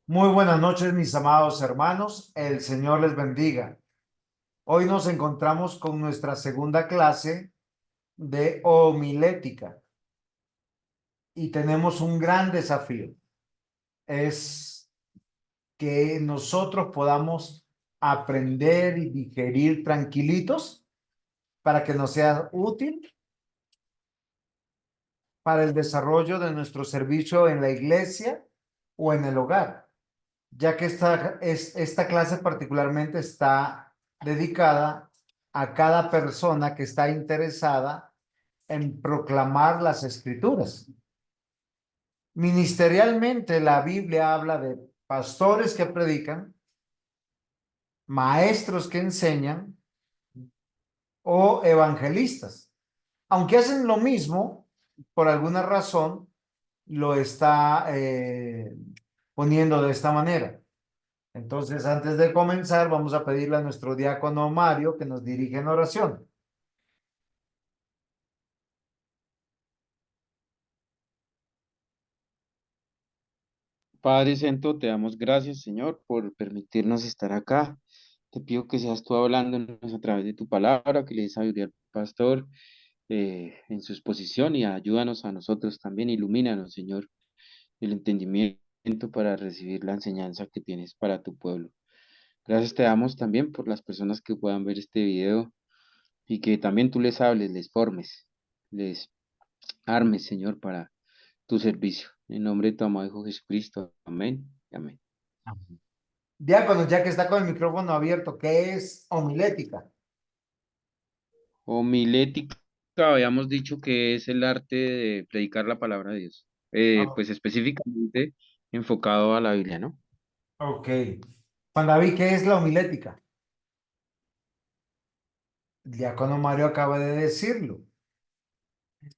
Muy buenas noches, mis amados hermanos. El Señor les bendiga. Hoy nos encontramos con nuestra segunda clase de homilética y tenemos un gran desafío. Es que nosotros podamos aprender y digerir tranquilitos para que nos sea útil para el desarrollo de nuestro servicio en la iglesia o en el hogar, ya que esta clase particularmente está dedicada a cada persona que está interesada en proclamar las escrituras. Ministerialmente, la Biblia habla de pastores que predican, maestros que enseñan o evangelistas. Aunque hacen lo mismo, por alguna razón lo está poniendo de esta manera. Entonces, antes de comenzar, vamos a pedirle a nuestro diácono Mario que nos dirija en oración. Padre Santo, te damos gracias, Señor, por permitirnos estar acá. Te pido que seas tú hablándonos a través de tu palabra, que le des sabiduría al pastor en su exposición y ayúdanos a nosotros también, ilumínanos, Señor, el entendimiento para recibir la enseñanza que tienes para tu pueblo. Gracias te damos también por las personas que puedan ver este video y que también tú les hables, les formes, les armes, Señor, para tu servicio. En nombre de tu amado Hijo Jesucristo. Amén. Amén. Diácono, ya que está con el micrófono abierto, ¿qué es homilética? Homilética, habíamos dicho que es el arte de predicar la palabra de Dios, Ah, pues específicamente enfocado a la Biblia, ¿no? ok. Juan David, ¿qué es la homilética? El diácono Mario acaba de decirlo.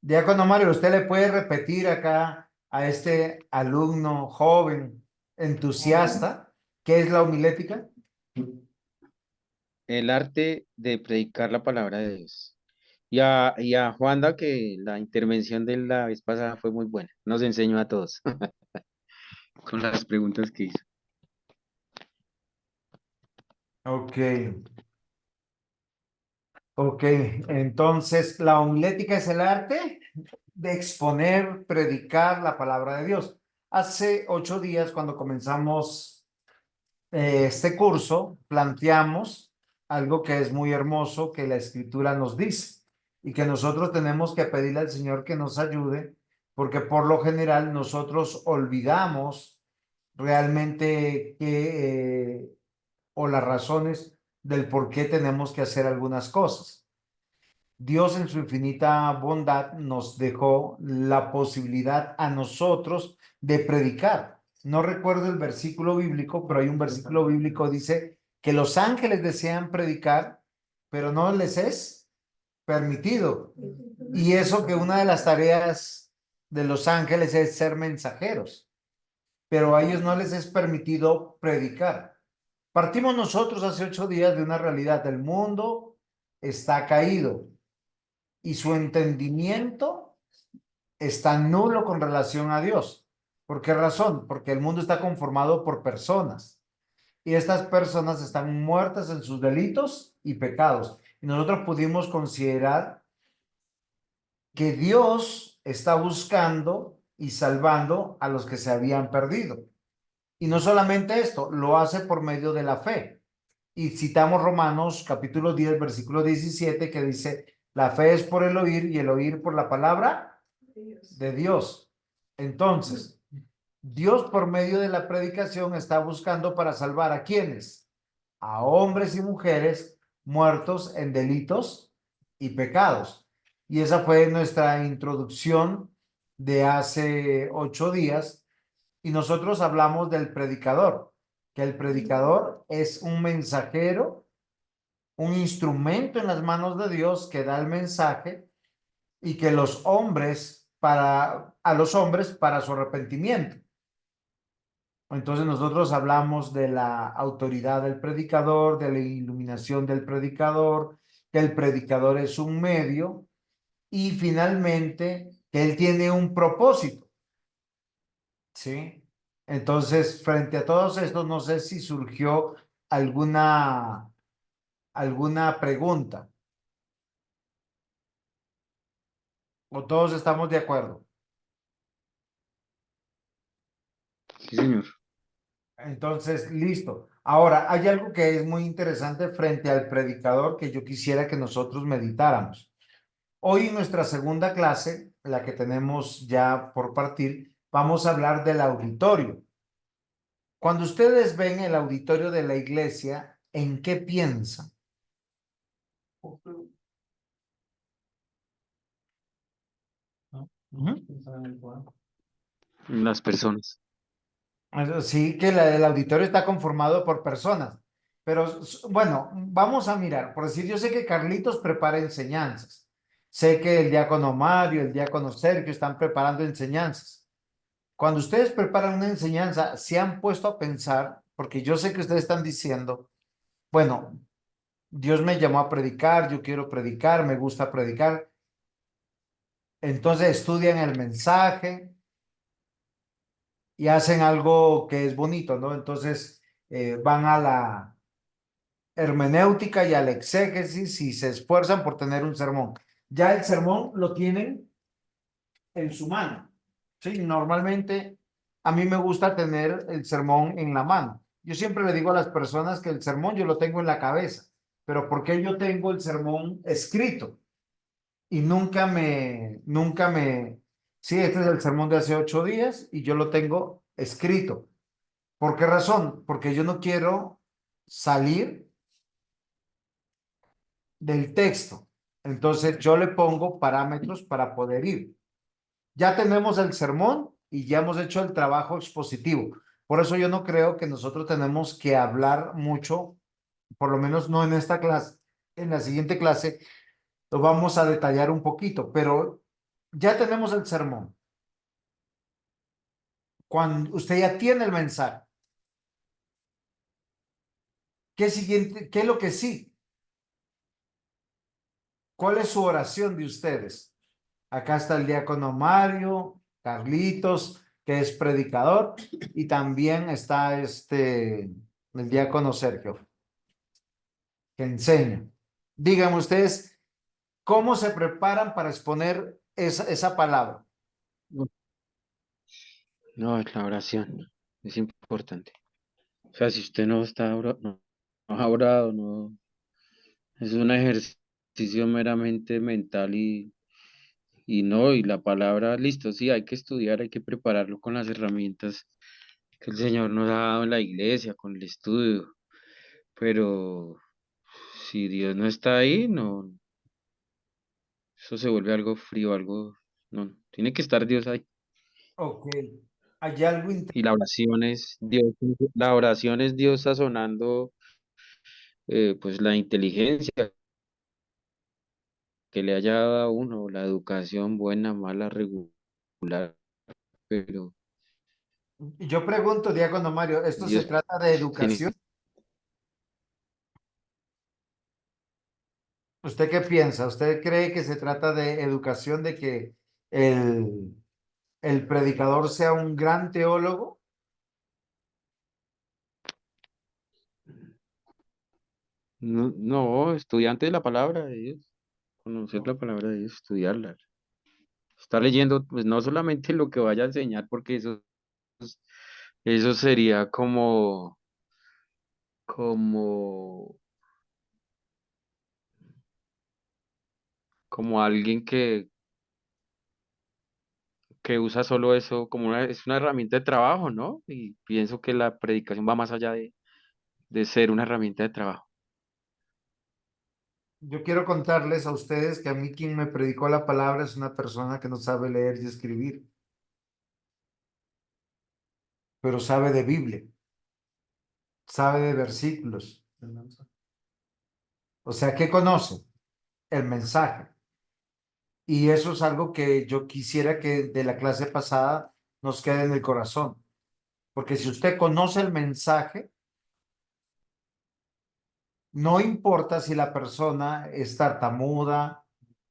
Diácono Mario, ¿usted le puede repetir acá a este alumno joven, entusiasta, qué es la homilética? El arte de predicar la palabra de Dios. Y a Juanda, que la intervención de la vez pasada fue muy buena, nos enseñó a todos con las preguntas que hizo. Ok. Ok, entonces la homilética es el arte de exponer, predicar la palabra de Dios. Hace 8 días, cuando comenzamos este curso, planteamos algo que es muy hermoso que la escritura nos dice y que nosotros tenemos que pedirle al Señor que nos ayude, porque por lo general nosotros olvidamos realmente o las razones del por qué tenemos que hacer algunas cosas. Dios en su infinita bondad nos dejó la posibilidad a nosotros de predicar. No recuerdo el versículo bíblico, pero hay un versículo bíblico que dice que los ángeles desean predicar, pero no les es permitido. Y eso que una de las tareas de los ángeles es ser mensajeros, pero a ellos no les es permitido predicar. Partimos nosotros hace 8 días de una realidad. El mundo está caído y su entendimiento está nulo con relación a Dios. ¿Por qué razón? Porque el mundo está conformado por personas y estas personas están muertas en sus delitos y pecados. Y nosotros pudimos considerar que Dios está buscando y salvando a los que se habían perdido. Y no solamente esto, lo hace por medio de la fe. Y citamos Romanos capítulo 10 versículo 17 que dice, la fe es por el oír y el oír por la palabra de Dios. Entonces, Dios por medio de la predicación está buscando para salvar a quienes, a hombres y mujeres muertos en delitos y pecados. Y esa fue nuestra introducción de hace 8 días. Y nosotros hablamos del predicador, que el predicador es un mensajero, un instrumento en las manos de Dios que da el mensaje y que los hombres a los hombres para su arrepentimiento. Entonces nosotros hablamos de la autoridad del predicador, de la iluminación del predicador, que el predicador es un medio y finalmente que él tiene un propósito, ¿sí? Entonces, frente a todos estos, no sé si surgió alguna, alguna pregunta o todos estamos de acuerdo. Sí, señor. Entonces, listo. Ahora, hay algo que es muy interesante frente al predicador que yo quisiera que nosotros meditáramos. Hoy en nuestra segunda clase, la que tenemos ya por partir, vamos a hablar del auditorio. Cuando ustedes ven el auditorio de la iglesia, ¿en qué piensan? Ujú. Las personas. Sí, que el auditorio está conformado por personas, pero bueno, vamos a mirar, por decir, yo sé que Carlitos prepara enseñanzas, sé que el diácono Mario, el diácono Sergio están preparando enseñanzas. Cuando ustedes preparan una enseñanza, se han puesto a pensar, porque yo sé que ustedes están diciendo, bueno, Dios me llamó a predicar, yo quiero predicar, me gusta predicar, entonces estudian el mensaje y hacen algo que es bonito, ¿no? Entonces van a la hermenéutica y al exégesis y se esfuerzan por tener un sermón. Ya el sermón lo tienen en su mano. Sí, normalmente a mí me gusta tener el sermón en la mano. Yo siempre le digo a las personas que el sermón yo lo tengo en la cabeza, pero ¿por qué yo tengo el sermón escrito? Y sí, este es el sermón de hace 8 días y yo lo tengo escrito. ¿Por qué razón? Porque yo no quiero salir del texto. Entonces yo le pongo parámetros para poder ir. Ya tenemos el sermón y ya hemos hecho el trabajo expositivo. Por eso yo no creo que nosotros tenemos que hablar mucho, por lo menos no en esta clase. En la siguiente clase lo vamos a detallar un poquito, pero ya tenemos el sermón. Cuando usted ya tiene el mensaje, ¿qué siguiente, qué es lo que sí? ¿Cuál es su oración de ustedes? Acá está el diácono Mario, Carlitos, que es predicador, y también está el diácono Sergio, que enseña. Díganme ustedes, ¿cómo se preparan para exponer esa palabra? No, la oración es importante. O sea, si usted no está no ha orado, no, es un ejercicio meramente mental y no, y la palabra, listo, sí, hay que estudiar, hay que prepararlo con las herramientas que el Señor nos ha dado en la iglesia, con el estudio, pero si Dios no está ahí, no, eso se vuelve algo frío, algo, no, tiene que estar Dios ahí. Ok, hay algo Y la oración es Dios sazonando pues la inteligencia que le haya dado a uno, la educación buena, mala, regular, pero yo pregunto, diácono Mario, ¿esto se Dios trata de tiene, educación? ¿Usted qué piensa? ¿Usted cree que se trata de educación, de que el, el predicador sea un gran teólogo? no, no, estudiante de la palabra de Dios, conocer la palabra de Dios, estudiarla. Está leyendo, pues no solamente lo que vaya a enseñar, porque eso sería como, como alguien que usa solo eso como es una herramienta de trabajo, ¿no? Y pienso que la predicación va más allá de ser una herramienta de trabajo. Yo quiero contarles a ustedes que a mí quien me predicó la palabra es una persona que no sabe leer y escribir, pero sabe de Biblia, sabe de versículos. O sea, ¿qué conoce? El mensaje. Y eso es algo que yo quisiera que de la clase pasada nos quede en el corazón. Porque si usted conoce el mensaje, no importa si la persona es tartamuda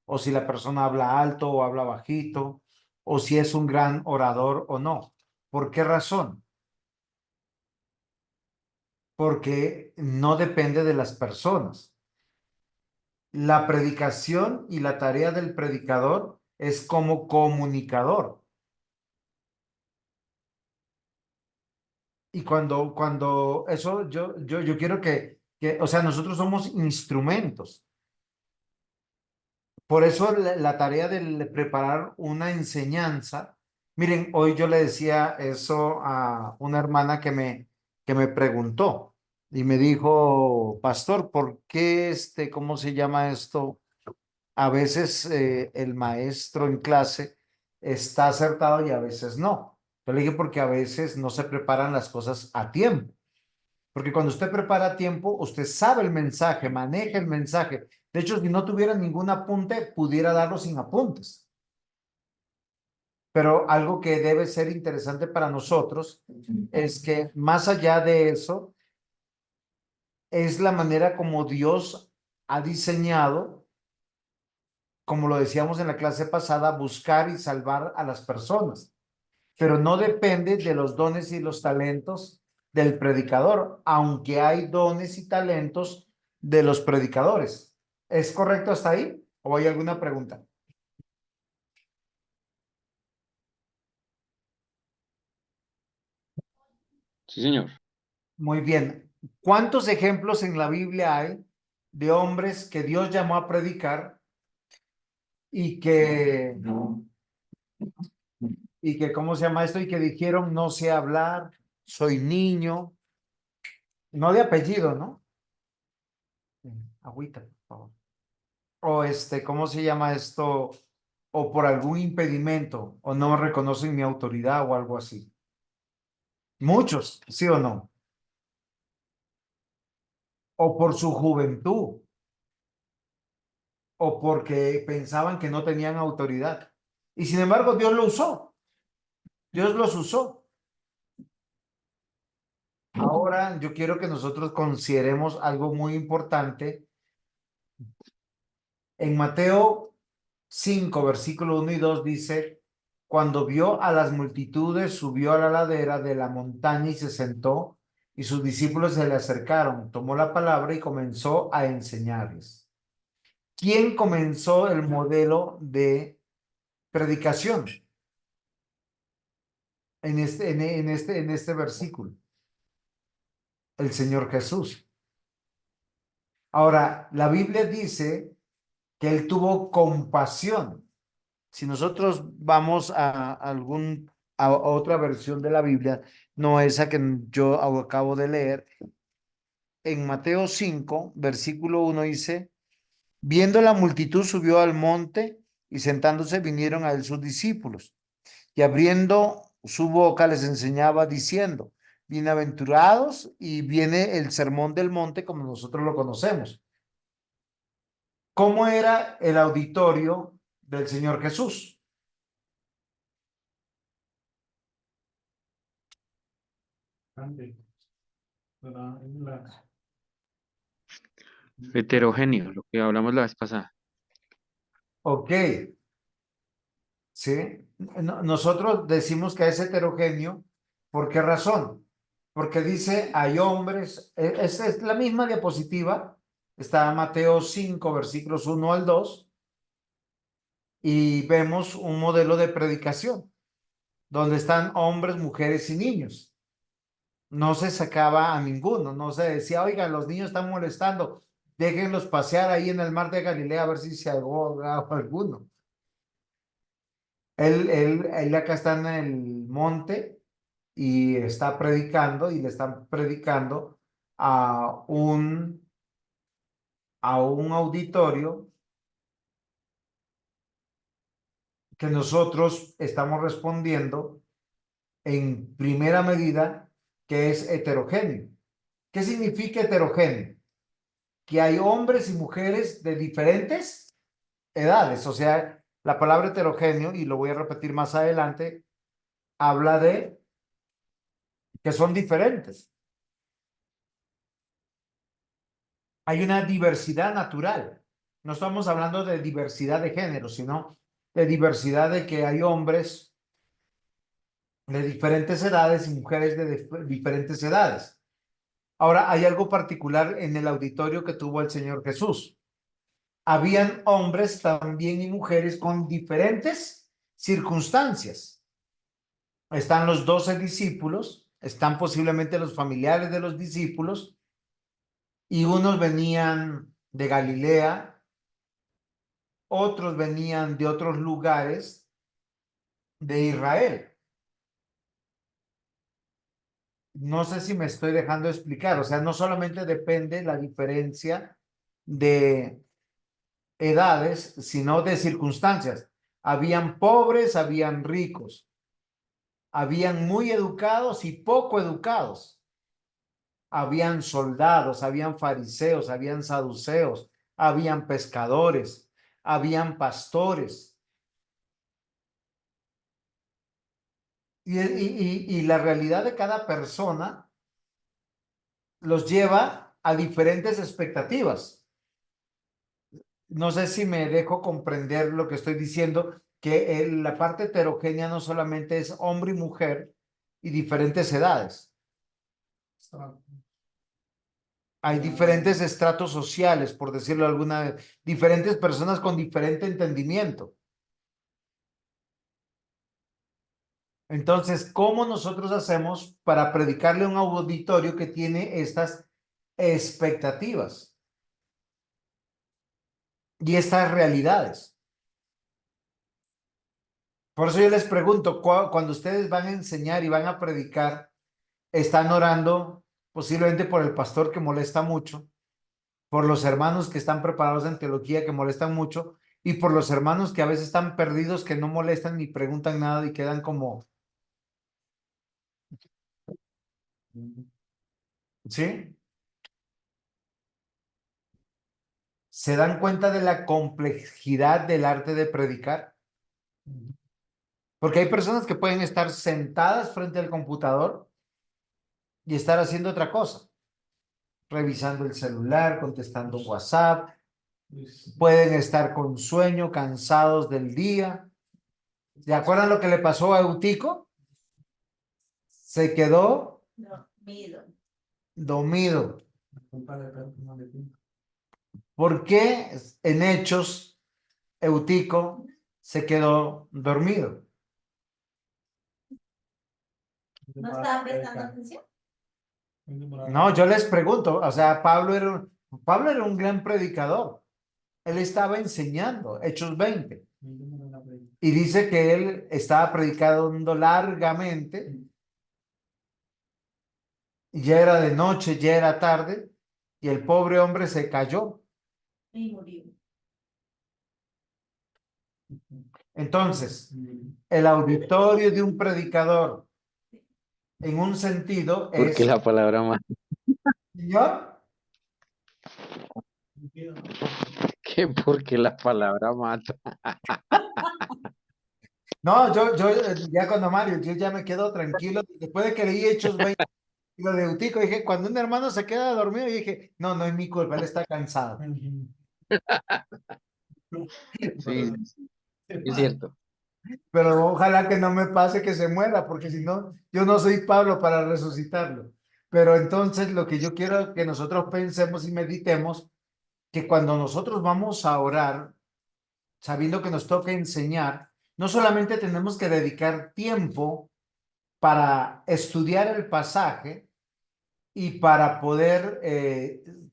o si la persona habla alto o habla bajito o si es un gran orador o no. ¿Por qué razón? porque no depende de las personas. La predicación y la tarea del predicador es como comunicador. Y cuando eso, yo quiero o sea, nosotros somos instrumentos. Por eso la tarea de preparar una enseñanza. Miren, hoy yo le decía eso a una hermana que me preguntó y me dijo, pastor, ¿por qué cómo se llama esto? A veces el maestro en clase está acertado y a veces no. Yo le dije porque a veces no se preparan las cosas a tiempo. Porque cuando usted prepara a tiempo, usted sabe el mensaje, maneja el mensaje. De hecho, si no tuviera ningún apunte, pudiera darlo sin apuntes. Pero algo que debe ser interesante para nosotros es que más allá de eso, es la manera como Dios ha diseñado, como lo decíamos en la clase pasada, buscar y salvar a las personas. Pero no depende de los dones y los talentos del predicador, aunque hay dones y talentos de los predicadores. ¿Es correcto hasta ahí? ¿O hay alguna pregunta? Sí, señor. Muy bien. ¿Cuántos ejemplos en la Biblia hay de hombres que Dios llamó a predicar y que, ¿cómo se llama esto? Y que dijeron, no sé hablar, soy niño, no de apellido, ¿no? Agüita, por favor. O ¿cómo se llama esto? O por algún impedimento, o no reconocen mi autoridad o algo así. Muchos, ¿sí o no? O por su juventud, o porque pensaban que no tenían autoridad. Y sin embargo, Dios lo usó. Dios los usó. Ahora yo quiero que nosotros consideremos algo muy importante. En Mateo 5 versículo 1 y 2 dice, cuando vio a las multitudes, subió a la ladera de la montaña y se sentó, y sus discípulos se le acercaron, tomó la palabra y comenzó a enseñarles. ¿Quién comenzó el modelo de predicación en este versículo? El Señor Jesús. Ahora, la Biblia dice que él tuvo compasión. Si nosotros vamos a otra versión de la Biblia, no esa que yo acabo de leer, en Mateo 5 versículo 1 dice, viendo la multitud subió al monte y sentándose vinieron a él sus discípulos y abriendo su boca les enseñaba diciendo, bienaventurados, y viene el sermón del monte como nosotros lo conocemos. ¿Cómo era el auditorio del Señor Jesús? Heterogéneo, lo que hablamos la vez pasada. Ok, ¿sí? Nosotros decimos que es heterogéneo. ¿Por qué razón? Porque dice, hay hombres, es la misma diapositiva, está Mateo 5 versículos 1 al 2 y vemos un modelo de predicación, donde están hombres, mujeres y niños. No se sacaba a ninguno, no se decía, oigan, los niños están molestando, déjenlos pasear ahí en el mar de Galilea a ver si se ahoga alguno. Él acá está en el monte y está predicando y le están predicando a un, a un auditorio que nosotros estamos respondiendo en primera medida que es heterogéneo. ¿Qué significa heterogéneo? Que hay hombres y mujeres de diferentes edades, o sea, la palabra heterogéneo, y lo voy a repetir más adelante, habla de que son diferentes. Hay una diversidad natural. No estamos hablando de diversidad de género, sino de diversidad de que hay hombres de diferentes edades y mujeres de diferentes edades. Ahora, hay algo particular en el auditorio que tuvo el Señor Jesús. Habían hombres también y mujeres con diferentes circunstancias. Están los 12 discípulos, están posiblemente los familiares de los discípulos, y unos venían de Galilea, otros venían de otros lugares de Israel. No sé si me estoy dejando explicar, o sea, no solamente depende la diferencia de edades, sino de circunstancias. Habían pobres, habían ricos, habían muy educados y poco educados. Habían soldados, habían fariseos, habían saduceos, habían pescadores, habían pastores. Y la realidad de cada persona los lleva a diferentes expectativas. No sé si me dejo comprender lo que estoy diciendo, que la parte heterogénea no solamente es hombre y mujer y diferentes edades. Hay diferentes estratos sociales, por decirlo alguna vez, diferentes personas con diferente entendimiento. Entonces, ¿cómo nosotros hacemos para predicarle a un auditorio que tiene estas expectativas y estas realidades? Por eso yo les pregunto, cuando ustedes van a enseñar y van a predicar, ¿están orando posiblemente por el pastor que molesta mucho, por los hermanos que están preparados en teología que molestan mucho, y por los hermanos que a veces están perdidos, que no molestan ni preguntan nada y quedan como, ¿sí? ¿Se dan cuenta de la complejidad del arte de predicar? Porque hay personas que pueden estar sentadas frente al computador y estar haciendo otra cosa, revisando el celular, contestando WhatsApp, pueden estar con sueño, cansados del día. ¿Se acuerdan lo que le pasó a Eutico? Se quedó dormido. ¿Por qué en Hechos Eutico se quedó dormido? ¿No estaba prestando atención? No, yo les pregunto, o sea, Pablo era un gran predicador. Él estaba enseñando, Hechos 20. Y dice que él estaba predicando largamente, y ya era de noche, ya era tarde, y el pobre hombre se cayó. Y murió. Entonces, el auditorio de un predicador, en un sentido, Porque es, la palabra más Señor, que porque la palabra mata. no, yo ya cuando Mario, yo ya me quedo tranquilo, después de que leí Hechos 20, y lo de Eutico, dije, cuando un hermano se queda dormido, dije, no, no es mi culpa, él está cansado. Sí, sí, sí, es cierto. Pero ojalá que no me pase que se muera, porque si no, yo no soy Pablo para resucitarlo. Pero entonces lo que yo quiero que nosotros pensemos y meditemos, que cuando nosotros vamos a orar, sabiendo que nos toca enseñar, no solamente tenemos que dedicar tiempo para estudiar el pasaje y para poder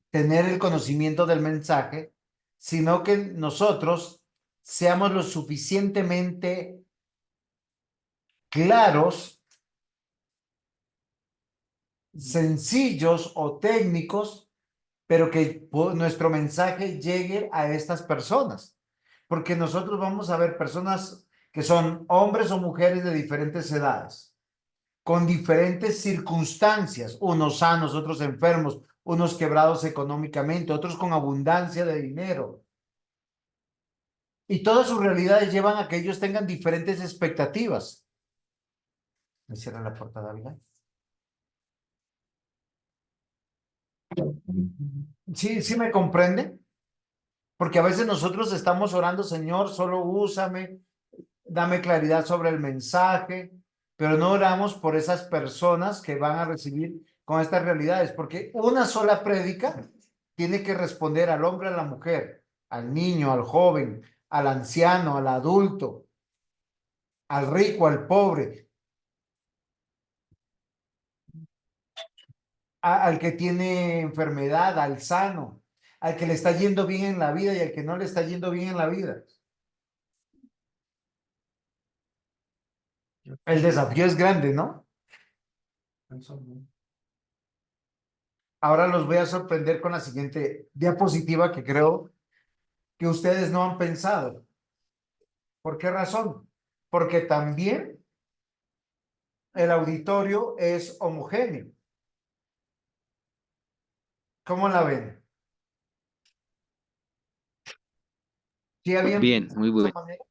tener el conocimiento del mensaje, sino que nosotros seamos lo suficientemente claros, sencillos o técnicos, pero que nuestro mensaje llegue a estas personas. Porque nosotros vamos a ver personas que son hombres o mujeres de diferentes edades, con diferentes circunstancias, unos sanos, otros enfermos, unos quebrados económicamente, otros con abundancia de dinero. Y todas sus realidades llevan a que ellos tengan diferentes expectativas. Me cierran la puerta, Dávila. Sí, sí me comprende, porque a veces nosotros estamos orando, Señor, solo úsame, dame claridad sobre el mensaje, pero no oramos por esas personas que van a recibir con estas realidades, porque una sola prédica tiene que responder al hombre, a la mujer, al niño, al joven, al anciano, al adulto, al rico, al pobre, al que tiene enfermedad, al sano, al que le está yendo bien en la vida y al que no le está yendo bien en la vida. El desafío es grande, ¿no? Ahora los voy a sorprender con la siguiente diapositiva que creo que ustedes no han pensado. ¿Por qué razón? Porque también el auditorio es homogéneo. ¿Cómo la ven? ¿Sí habían Bien, muy de esa bueno. manera?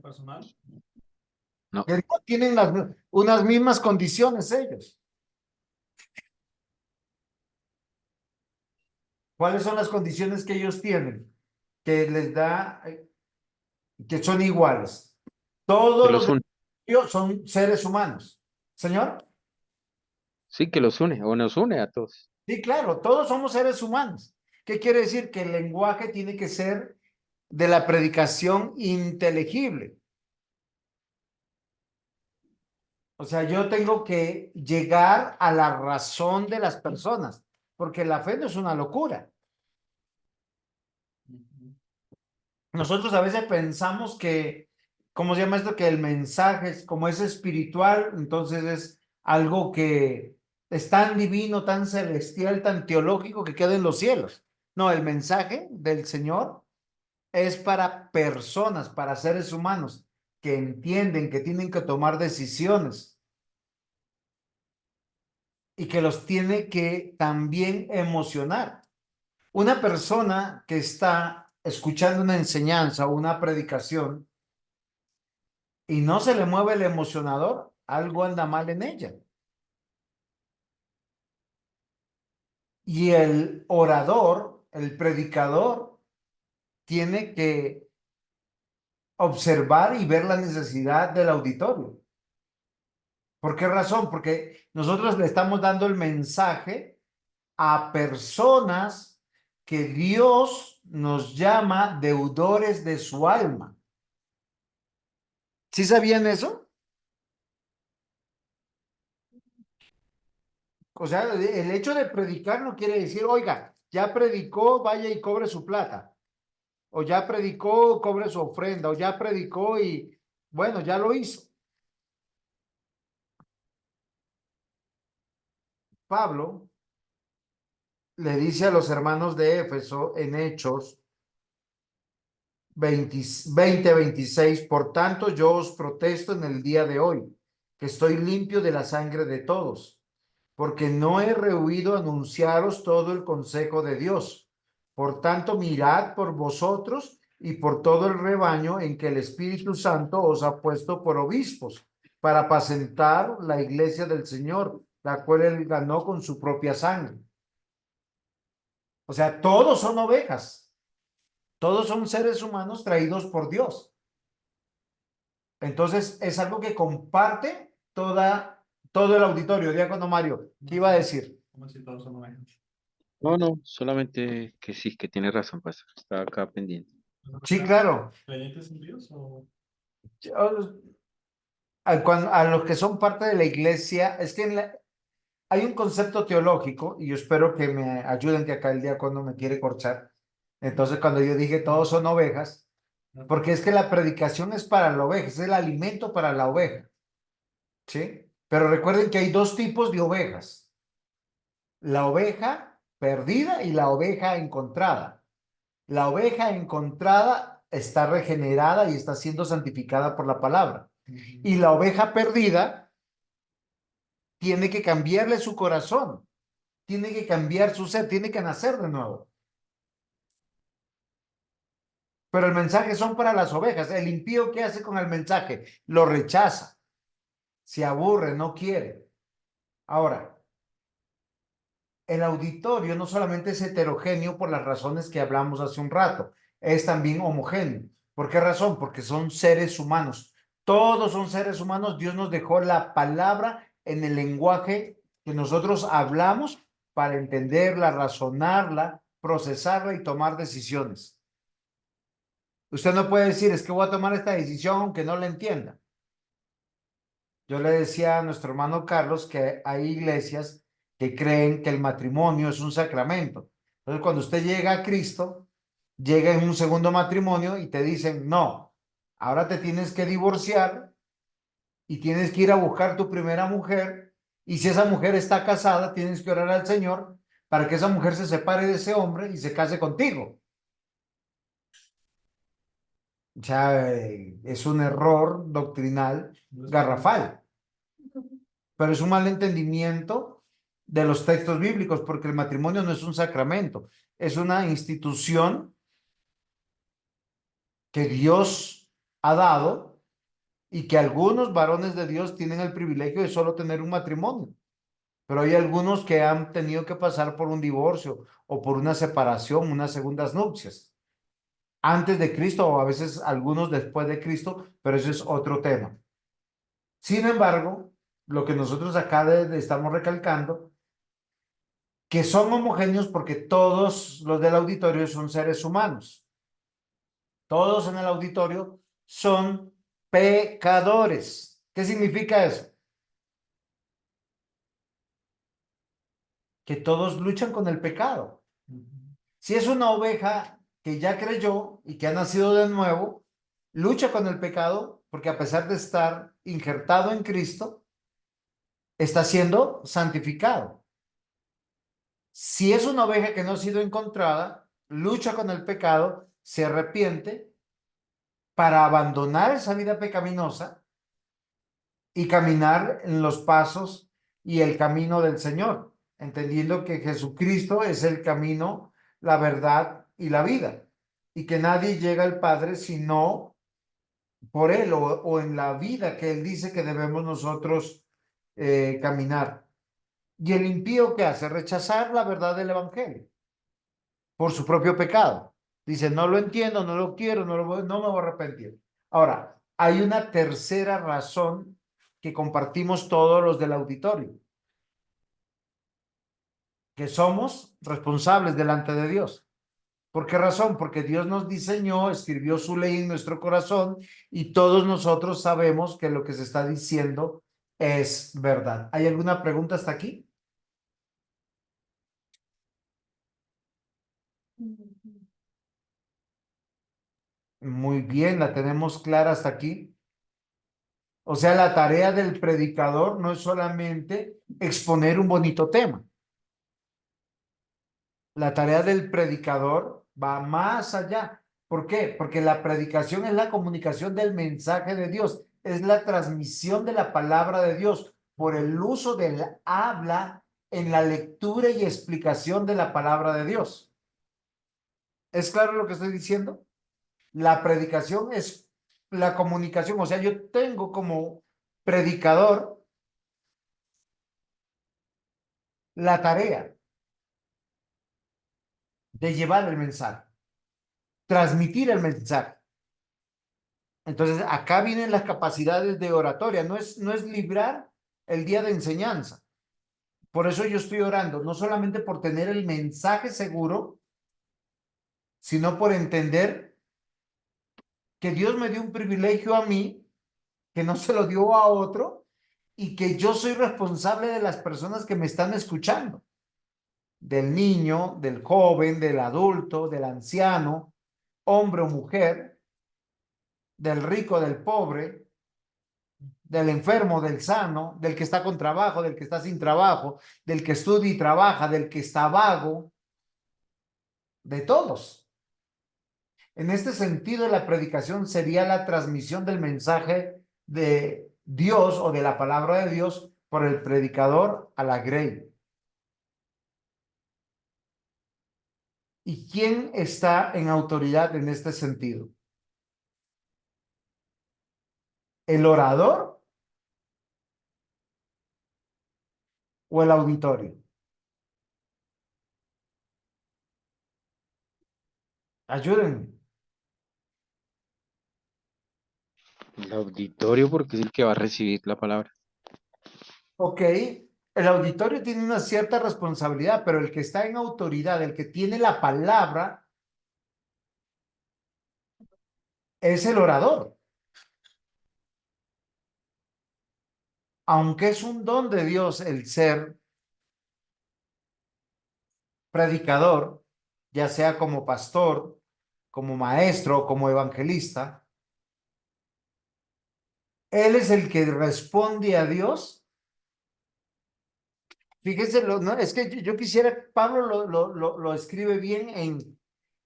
Personal. No, Que no tienen unas mismas condiciones ellos. ¿Cuáles son las condiciones que ellos tienen? Que les da, que son iguales. Todos que los los une. ellos son seres humanos. Señor, Sí, que los une o nos une a todos. sí, claro, todos somos seres humanos. ¿Qué quiere decir? Que el lenguaje tiene que ser de la predicación inteligible. O sea, yo tengo que llegar a la razón de las personas, porque la fe no es una locura. Nosotros a veces pensamos que, ¿cómo se llama esto? Que el mensaje es como es espiritual, entonces es algo que es tan divino, tan celestial, tan teológico que queda en los cielos. No, el mensaje del Señor es para personas, para seres humanos que entienden que tienen que tomar decisiones y que los tiene que también emocionar. Una persona que está escuchando una enseñanza o una predicación y no se le mueve el emocionador, algo anda mal en ella. Y el orador, el predicador, tiene que observar y ver la necesidad del auditorio. ¿Por qué razón? Porque nosotros le estamos dando el mensaje a personas que Dios nos llama deudores de su alma. ¿Sí sabían eso? O sea, el hecho de predicar no quiere decir, oiga, ya predicó, vaya y cobre su plata. O ya predicó, cobre su ofrenda. O ya predicó y, bueno, ya lo hizo. Pablo le dice a los hermanos de Éfeso en Hechos 20:26, por tanto yo os protesto en el día de hoy, que estoy limpio de la sangre de todos, porque no he rehuido anunciaros todo el consejo de Dios. Por tanto, mirad por vosotros y por todo el rebaño en que el Espíritu Santo os ha puesto por obispos, para apacentar la iglesia del Señor, la cual él ganó con su propia sangre. O sea, todos son ovejas, todos son seres humanos traídos por Dios. Entonces, es algo que comparte todo el auditorio. Diácono Mario, ¿qué iba a decir? ¿Cómo si todos son ovejas? No, no, solamente que sí, que tiene razón, pastor. Estaba acá pendiente. Sí, claro. ¿Creyentes en Dios o...? A los que son parte de la iglesia, es que hay un concepto teológico, y yo espero que me ayuden, que acá el diácono me quiere corchar. Entonces, cuando yo dije todos son ovejas, porque es que la predicación es para la oveja, es el alimento para la oveja, ¿sí? Pero recuerden que hay dos tipos de ovejas: la oveja perdida y la oveja encontrada. La oveja encontrada está regenerada y está siendo santificada por la palabra. Y la oveja perdida tiene que cambiarle su corazón, tiene que cambiar su ser, tiene que nacer de nuevo. Pero el mensaje son para las ovejas. El impío, ¿qué hace con el mensaje? Lo rechaza, se aburre, no quiere. Ahora, el auditorio no solamente es heterogéneo por las razones que hablamos hace un rato, es también homogéneo. ¿Por qué razón? Porque son seres humanos. Todos son seres humanos. Dios nos dejó la palabra en el lenguaje que nosotros hablamos para entenderla, razonarla, procesarla y tomar decisiones. Usted no puede decir, es que voy a tomar esta decisión aunque no la entienda. Yo le decía a nuestro hermano Carlos que hay iglesias que creen que el matrimonio es un sacramento. Entonces, cuando usted llega a Cristo, llega en un segundo matrimonio y te dicen, no, ahora te tienes que divorciar y tienes que ir a buscar tu primera mujer. Y si esa mujer está casada, tienes que orar al Señor para que esa mujer se separe de ese hombre y se case contigo. O sea, es un error doctrinal garrafal, pero es un mal entendimiento de los textos bíblicos, porque el matrimonio no es un sacramento, es una institución que Dios ha dado y que algunos varones de Dios tienen el privilegio de solo tener un matrimonio, pero hay algunos que han tenido que pasar por un divorcio o por una separación, unas segundas nupcias, antes de Cristo o a veces algunos después de Cristo, pero eso es otro tema. Sin embargo, lo que nosotros acá estamos recalcando, que son homogéneos porque todos los del auditorio son seres humanos. Todos en el auditorio son pecadores. ¿Qué significa eso? Que todos luchan con el pecado. Si es una oveja que ya creyó y que ha nacido de nuevo, lucha con el pecado porque a pesar de estar injertado en Cristo, está siendo santificado. Si es una oveja que no ha sido encontrada, lucha con el pecado, se arrepiente para abandonar esa vida pecaminosa y caminar en los pasos y el camino del Señor, entendiendo que Jesucristo es el camino, la verdad y la vida, y que nadie llega al Padre sino por Él o en la vida que Él dice que debemos nosotros caminar. Y el impío, ¿qué hace? Rechazar la verdad del Evangelio por su propio pecado. Dice, no lo entiendo, no lo quiero, no me voy a arrepentir. Ahora, hay una tercera razón que compartimos todos los del auditorio, que somos responsables delante de Dios. ¿Por qué razón? Porque Dios nos diseñó, escribió su ley en nuestro corazón y todos nosotros sabemos que lo que se está diciendo es verdad. ¿Hay alguna pregunta hasta aquí? Muy bien, la tenemos clara hasta aquí. O sea, la tarea del predicador no es solamente exponer un bonito tema. La tarea del predicador va más allá. ¿Por qué? Porque la predicación es la comunicación del mensaje de Dios, es la transmisión de la palabra de Dios por el uso del habla en la lectura y explicación de la palabra de Dios. ¿Es claro lo que estoy diciendo? La predicación es la comunicación, o sea, yo tengo como predicador la tarea de llevar el mensaje, transmitir el mensaje. Entonces, acá vienen las capacidades de oratoria, no es librar el día de enseñanza. Por eso yo estoy orando, no solamente por tener el mensaje seguro, sino por entender que Dios me dio un privilegio a mí, que no se lo dio a otro, y que yo soy responsable de las personas que me están escuchando, del niño, del joven, del adulto, del anciano, hombre o mujer, del rico, del pobre, del enfermo, del sano, del que está con trabajo, del que está sin trabajo, del que estudia y trabaja, del que está vago, de todos. En este sentido, la predicación sería la transmisión del mensaje de Dios o de la palabra de Dios por el predicador a la grey. ¿Y quién está en autoridad en este sentido? ¿El orador o el auditorio? Ayúdenme. El auditorio porque es el que va a recibir la palabra. Ok, El auditorio tiene una cierta responsabilidad, pero el que está en autoridad, el que tiene la palabra, es el orador. Aunque es un don de Dios el ser predicador, ya sea como pastor, como maestro, como evangelista, él es el que responde a Dios. Fíjese, no, es que yo quisiera, Pablo lo escribe bien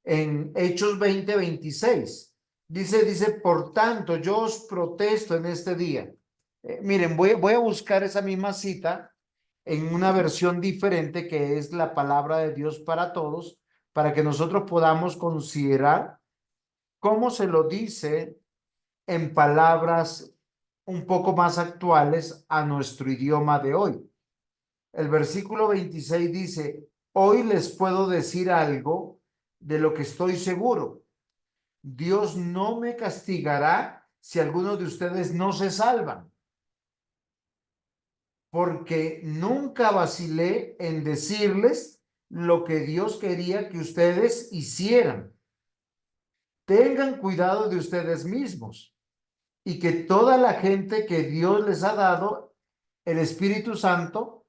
en Hechos 20:26. Dice, por tanto, yo os protesto en este día. Miren, voy a buscar esa misma cita en una versión diferente que es la palabra de Dios para todos, para que nosotros podamos considerar cómo se lo dice en palabras un poco más actuales a nuestro idioma de hoy. El versículo 26 dice, hoy les puedo decir algo de lo que estoy seguro. Dios no me castigará si alguno de ustedes no se salvan, porque nunca vacilé en decirles lo que Dios quería que ustedes hicieran. Tengan cuidado de ustedes mismos y que toda la gente que Dios les ha dado, el Espíritu Santo,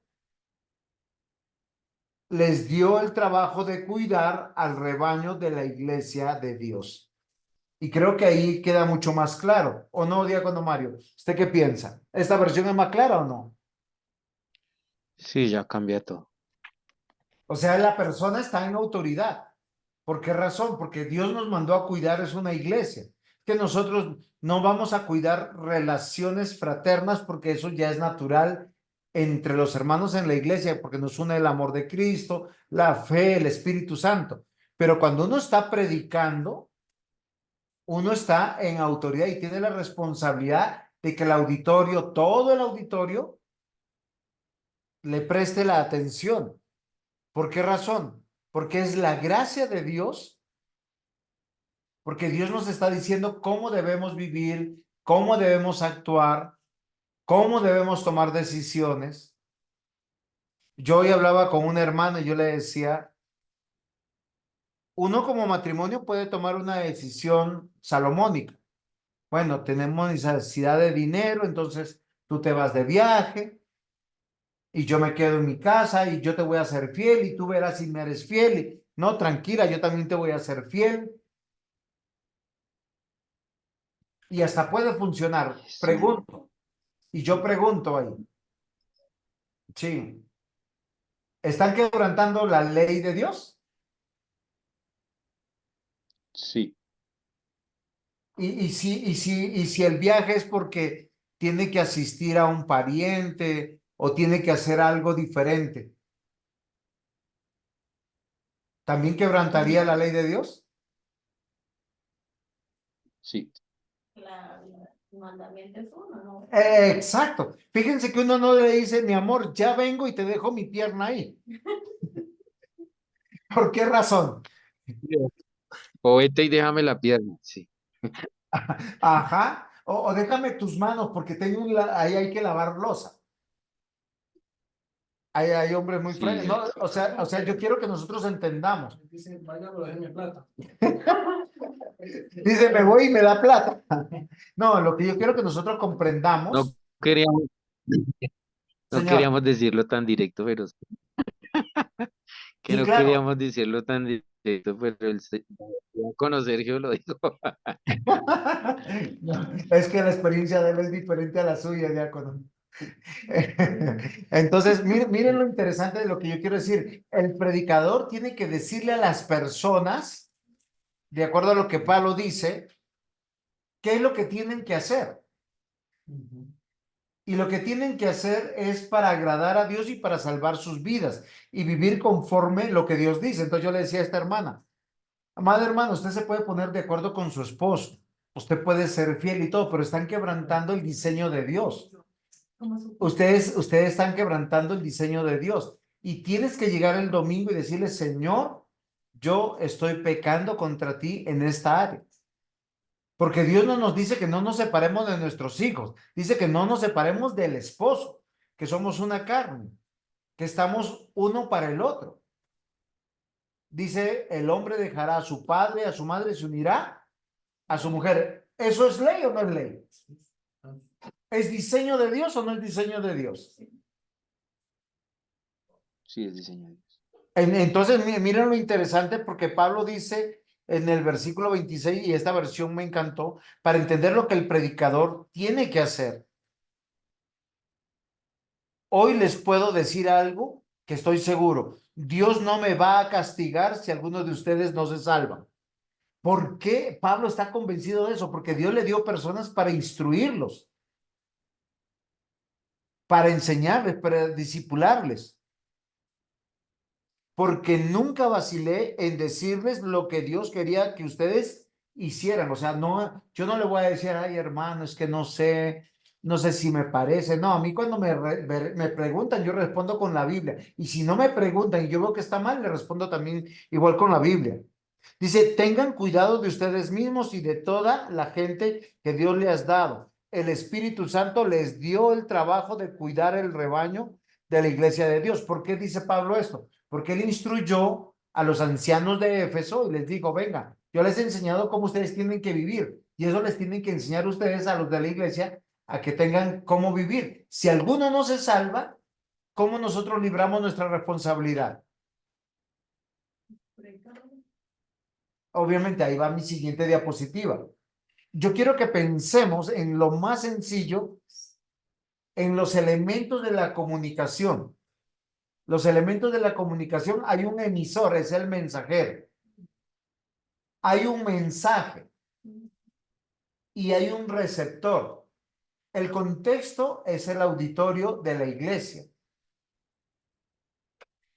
les dio el trabajo de cuidar al rebaño de la iglesia de Dios. Y creo que ahí queda mucho más claro. ¿O no, Diácono Mario? ¿Usted qué piensa? ¿Esta versión es más clara o no? Sí, ya cambia todo. O sea, la persona está en autoridad. ¿Por qué razón? Porque Dios nos mandó a cuidar, es una iglesia. Que nosotros no vamos a cuidar relaciones fraternas porque eso ya es natural entre los hermanos en la iglesia, porque nos une el amor de Cristo, la fe, el Espíritu Santo. Pero cuando uno está predicando, uno está en autoridad y tiene la responsabilidad de que el auditorio, todo el auditorio, le preste la atención. ¿Por qué razón? Porque es la gracia de Dios, porque Dios nos está diciendo cómo debemos vivir, cómo debemos actuar, cómo debemos tomar decisiones. Yo hoy hablaba con un hermano y yo le decía, uno como matrimonio puede tomar una decisión salomónica. Bueno, tenemos necesidad de dinero, entonces tú te vas de viaje y yo me quedo en mi casa y yo te voy a ser fiel y tú verás si me eres fiel. No, tranquila, yo también te voy a ser fiel. Y hasta puede funcionar. Sí, Pregunto. Y yo pregunto ahí. Sí. ¿Están quebrantando la ley de Dios? sí, Y si el viaje es porque tiene que asistir a un pariente o tiene que hacer algo diferente, ¿también quebrantaría la ley de Dios? sí. El mandamiento es uno, ¿no? Exacto. Fíjense que uno no le dice, mi amor, ya vengo y te dejo mi pierna ahí. ¿Por qué razón? O vete y déjame la pierna, sí. Ajá. O déjame tus manos porque tengo ahí hay que lavar loza. Hay hombres muy Sí, no, o sea, yo quiero que nosotros entendamos. Dice, vaya, pero déjeme plata. Dice, me voy y me da plata. No, lo que yo quiero que nosotros no comprendamos, queríamos, no señor. queríamos decirlo tan directo, pero sí, que Sí, no claro. queríamos decirlo tan directo, pero con Sergio lo dijo. No, es que la experiencia de él es diferente a la suya, diácono. Entonces, miren lo interesante de lo que yo quiero decir. El predicador tiene que decirle a las personas, de acuerdo a lo que Pablo dice, qué es lo que tienen que hacer. Y lo que tienen que hacer es para agradar a Dios y para salvar sus vidas y vivir conforme lo que Dios dice. Entonces yo le decía a esta hermana, amada hermana, usted se puede poner de acuerdo con su esposo, usted puede ser fiel y todo, pero están quebrantando el diseño de Dios. Ustedes están quebrantando el diseño de Dios y tienes que llegar el domingo y decirle, Señor, yo estoy pecando contra ti en esta área. Porque Dios no nos dice que no nos separemos de nuestros hijos, dice que no nos separemos del esposo, que somos una carne. que estamos uno para el otro. Dice, el hombre dejará a su padre, a su madre, se unirá a su mujer. ¿Eso es ley o no es ley? ¿Es diseño de Dios o no es diseño de Dios? Sí, es diseño de Dios. Entonces, miren lo interesante porque Pablo dice en el versículo 26, y esta versión me encantó, para entender lo que el predicador tiene que hacer. Hoy les puedo decir algo que estoy seguro. Dios no me va a castigar si alguno de ustedes no se salva. ¿Por qué Pablo está convencido de eso? Porque Dios le dio personas para instruirlos, para enseñarles, para discipularles. Porque nunca vacilé en decirles lo que Dios quería que ustedes hicieran. O sea, no, yo no le voy a decir, ay, hermano, es que no sé si me parece. No, a mí cuando me preguntan, yo respondo con la Biblia. Y si no me preguntan y yo veo que está mal, le respondo también igual con la Biblia. Dice, tengan cuidado de ustedes mismos y de toda la gente que Dios les ha dado. El Espíritu Santo les dio el trabajo de cuidar el rebaño de la iglesia de Dios. ¿Por qué dice Pablo esto? Porque él instruyó a los ancianos de Éfeso y les dijo, venga, yo les he enseñado cómo ustedes tienen que vivir y eso les tienen que enseñar ustedes a los de la iglesia a que tengan cómo vivir. Si alguno no se salva, ¿cómo nosotros libramos nuestra responsabilidad? Obviamente, ahí va mi siguiente diapositiva. Yo quiero que pensemos en lo más sencillo, en los elementos de la comunicación. Los elementos de la comunicación, hay un emisor, es el mensajero. Hay un mensaje y hay un receptor. El contexto es el auditorio de la iglesia.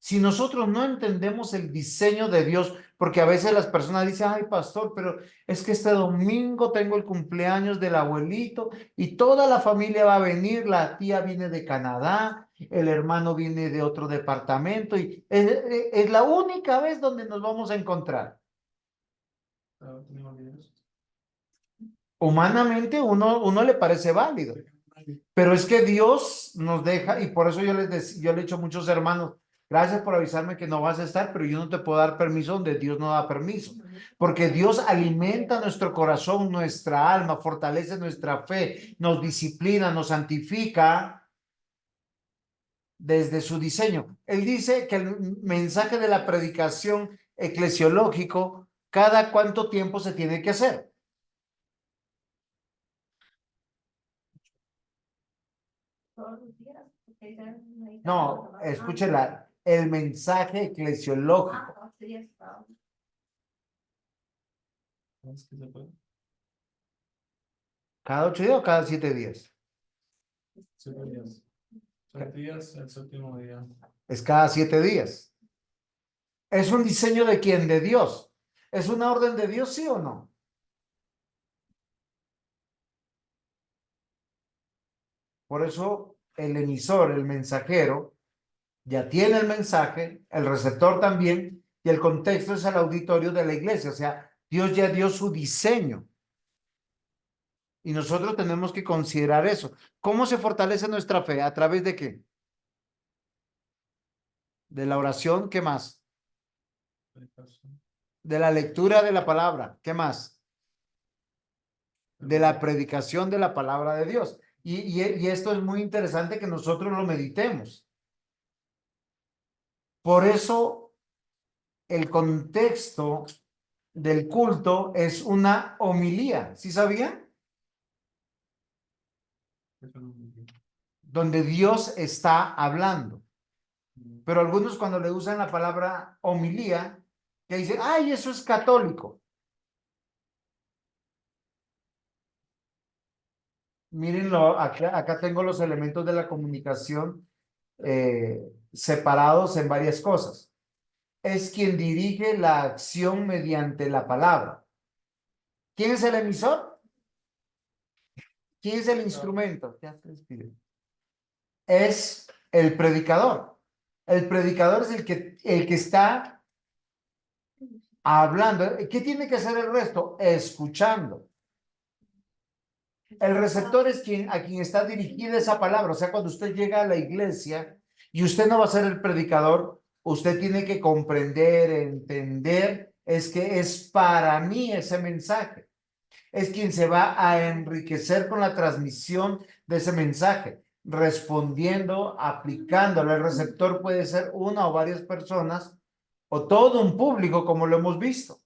Si nosotros no entendemos el diseño de Dios, porque a veces las personas dicen, ay, pastor, pero es que este domingo tengo el cumpleaños del abuelito y toda la familia va a venir, la tía viene de Canadá, el hermano viene de otro departamento y es la única vez donde nos vamos a encontrar. Humanamente uno le parece válido, pero es que Dios nos deja y por eso yo le he dicho a muchos hermanos, gracias por avisarme que no vas a estar, pero yo no te puedo dar permiso donde Dios no da permiso, porque Dios alimenta nuestro corazón, nuestra alma, fortalece nuestra fe, nos disciplina, nos santifica desde su diseño. Él dice que el mensaje de la predicación eclesiológico, cada cuánto tiempo se tiene que hacer. Todos los días, porque ya necesitamos No, trabajar. escúchela, el mensaje eclesiológico. No, sí, está. ¿Cada 8 días o cada 7 días? 7 días. 7 días, el séptimo día. Es cada 7 días. ¿Es un diseño de quién? De Dios. ¿Es una orden de Dios, sí o no? Por eso el emisor, el mensajero, ya tiene el mensaje, el receptor también, y el contexto es el auditorio de la iglesia. O sea, Dios ya dio su diseño. Y nosotros tenemos que considerar eso. ¿Cómo se fortalece nuestra fe? ¿A través de qué? De la oración, ¿qué más? De la lectura de la palabra, ¿qué más? De la predicación de la palabra de Dios. Y esto es muy interesante que nosotros lo meditemos. Por eso el contexto del culto es una homilía, ¿sí sabían? Donde Dios está hablando. Pero algunos cuando le usan la palabra homilía, que dicen, ay, eso es católico. Mírenlo, acá tengo los elementos de la comunicación separados en varias cosas. Es quien dirige la acción mediante la palabra. ¿Quién es el emisor? ¿Quién es el instrumento? Es el predicador. El predicador es el que está hablando. ¿Qué tiene que hacer el resto? Escuchando. El receptor es a quien está dirigida esa palabra. O sea, cuando usted llega a la iglesia Y usted no va a ser el predicador, usted tiene que comprender, entender, es que es para mí ese mensaje. Es quien se va a enriquecer con la transmisión de ese mensaje, respondiendo, aplicándolo. El receptor puede ser una o varias personas o todo un público, como lo hemos visto.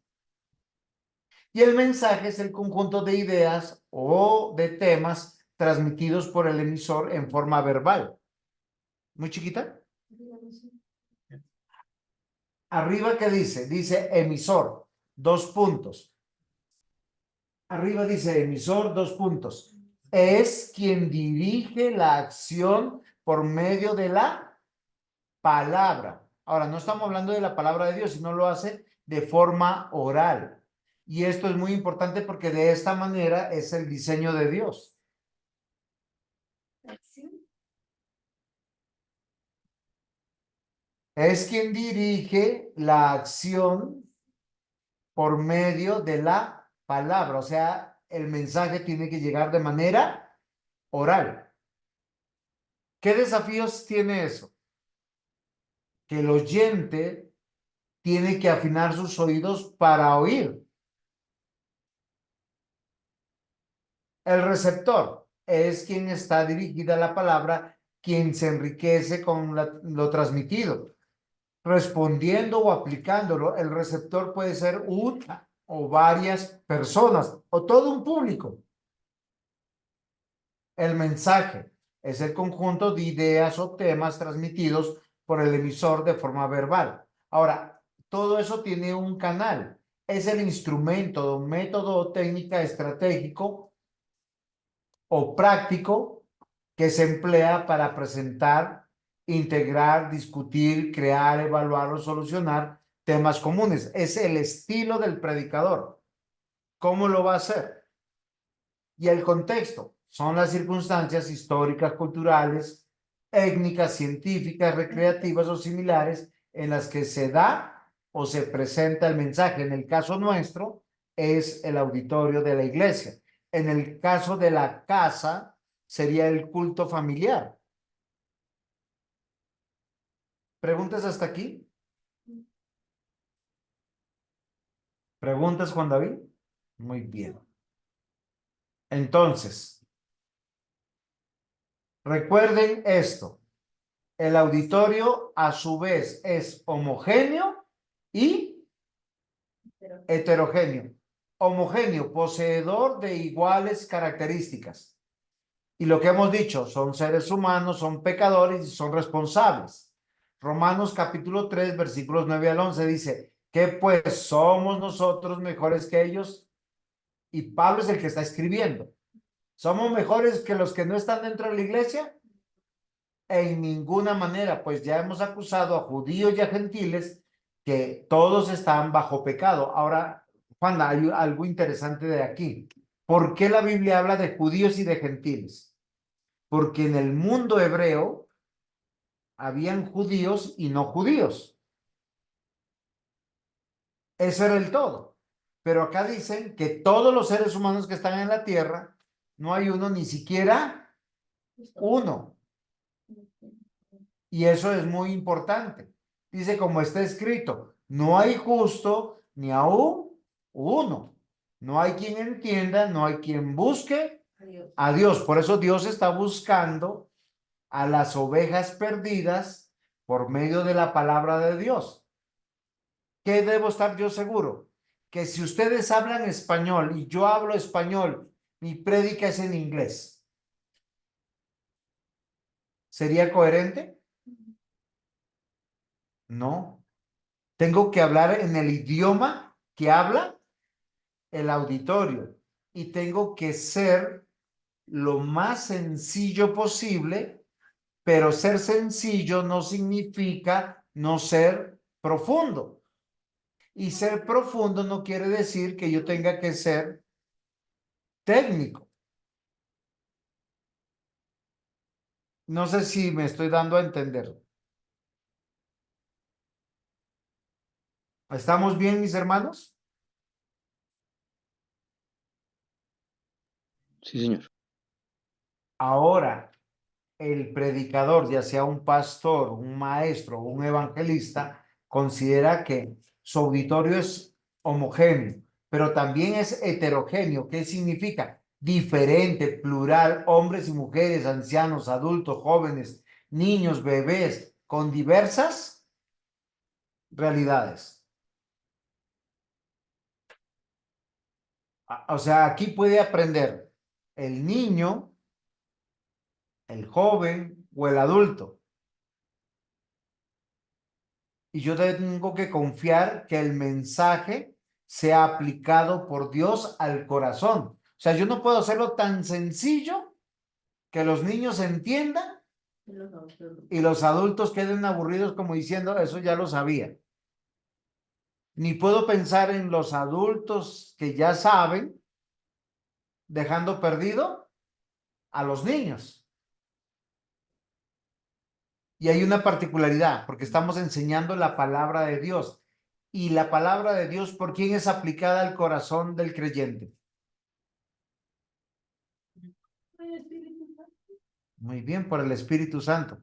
Y el mensaje es el conjunto de ideas o de temas transmitidos por el emisor en forma verbal. ¿Muy chiquita? Arriba, ¿qué dice? Dice emisor, dos puntos. Arriba dice emisor, dos puntos. Es quien dirige la acción por medio de la palabra. Ahora, no estamos hablando de la palabra de Dios, sino lo hace de forma oral. Y esto es muy importante porque de esta manera es el diseño de Dios. Es quien dirige la acción por medio de la palabra. O sea, el mensaje tiene que llegar de manera oral. ¿Qué desafíos tiene eso? Que el oyente tiene que afinar sus oídos para oír. El receptor es quien está dirigida la palabra, quien se enriquece con lo transmitido. Respondiendo o aplicándolo, el receptor puede ser una o varias personas o todo un público. El mensaje es el conjunto de ideas o temas transmitidos por el emisor de forma verbal. Ahora, todo eso tiene un canal. Es el instrumento, método o técnica estratégico o práctico que se emplea para presentar, integrar, discutir, crear, evaluar o solucionar temas comunes. Es el estilo del predicador. ¿Cómo lo va a hacer? Y el contexto son las circunstancias históricas, culturales, étnicas, científicas, recreativas o similares en las que se da o se presenta el mensaje. En el caso nuestro es el auditorio de la iglesia. En el caso de la casa sería el culto familiar. ¿Preguntas hasta aquí? ¿Preguntas, Juan David? Muy bien. Entonces, recuerden esto. El auditorio a su vez es homogéneo y heterogéneo. Homogéneo, poseedor de iguales características. Y lo que hemos dicho, son seres humanos, son pecadores y son responsables. Romanos capítulo 3, versículos 9 al 11 dice, ¿qué pues somos nosotros mejores que ellos? Y Pablo es el que está escribiendo. ¿Somos mejores que los que no están dentro de la iglesia? En ninguna manera, pues ya hemos acusado a judíos y a gentiles que todos están bajo pecado. Ahora, Juan, hay algo interesante de aquí. ¿Por qué la Biblia habla de judíos y de gentiles? Porque en el mundo hebreo habían judíos y no judíos. Eso era el todo. Pero acá dicen que todos los seres humanos que están en la tierra, no hay uno, ni siquiera uno. Y eso es muy importante. Dice, como está escrito, no hay justo ni aún uno. No hay quien entienda, no hay quien busque a Dios. Por eso Dios está buscando a las ovejas perdidas por medio de la palabra de Dios. ¿Qué debo estar yo seguro? Que si ustedes hablan español y yo hablo español, mi prédica es en inglés. ¿Sería coherente? No. Tengo que hablar en el idioma que habla el auditorio y tengo que ser lo más sencillo posible, pero ser sencillo no significa no ser profundo. Y ser profundo no quiere decir que yo tenga que ser técnico. No sé si me estoy dando a entender. ¿Estamos bien, mis hermanos? Sí, señor. Ahora, el predicador, ya sea un pastor, un maestro o un evangelista, considera que su auditorio es homogéneo, pero también es heterogéneo. ¿Qué significa? Diferente, plural, hombres y mujeres, ancianos, adultos, jóvenes, niños, bebés, con diversas realidades. O sea, aquí puede aprender el niño, el joven o el adulto. Y yo tengo que confiar que el mensaje sea aplicado por Dios al corazón. O sea, yo no puedo hacerlo tan sencillo que los niños entiendan y los adultos queden aburridos como diciendo, eso ya lo sabía. Ni puedo pensar en los adultos que ya saben, dejando perdido a los niños. Y hay una particularidad, porque estamos enseñando la palabra de Dios. Y la palabra de Dios, ¿por quién es aplicada al corazón del creyente? Muy bien, por el Espíritu Santo.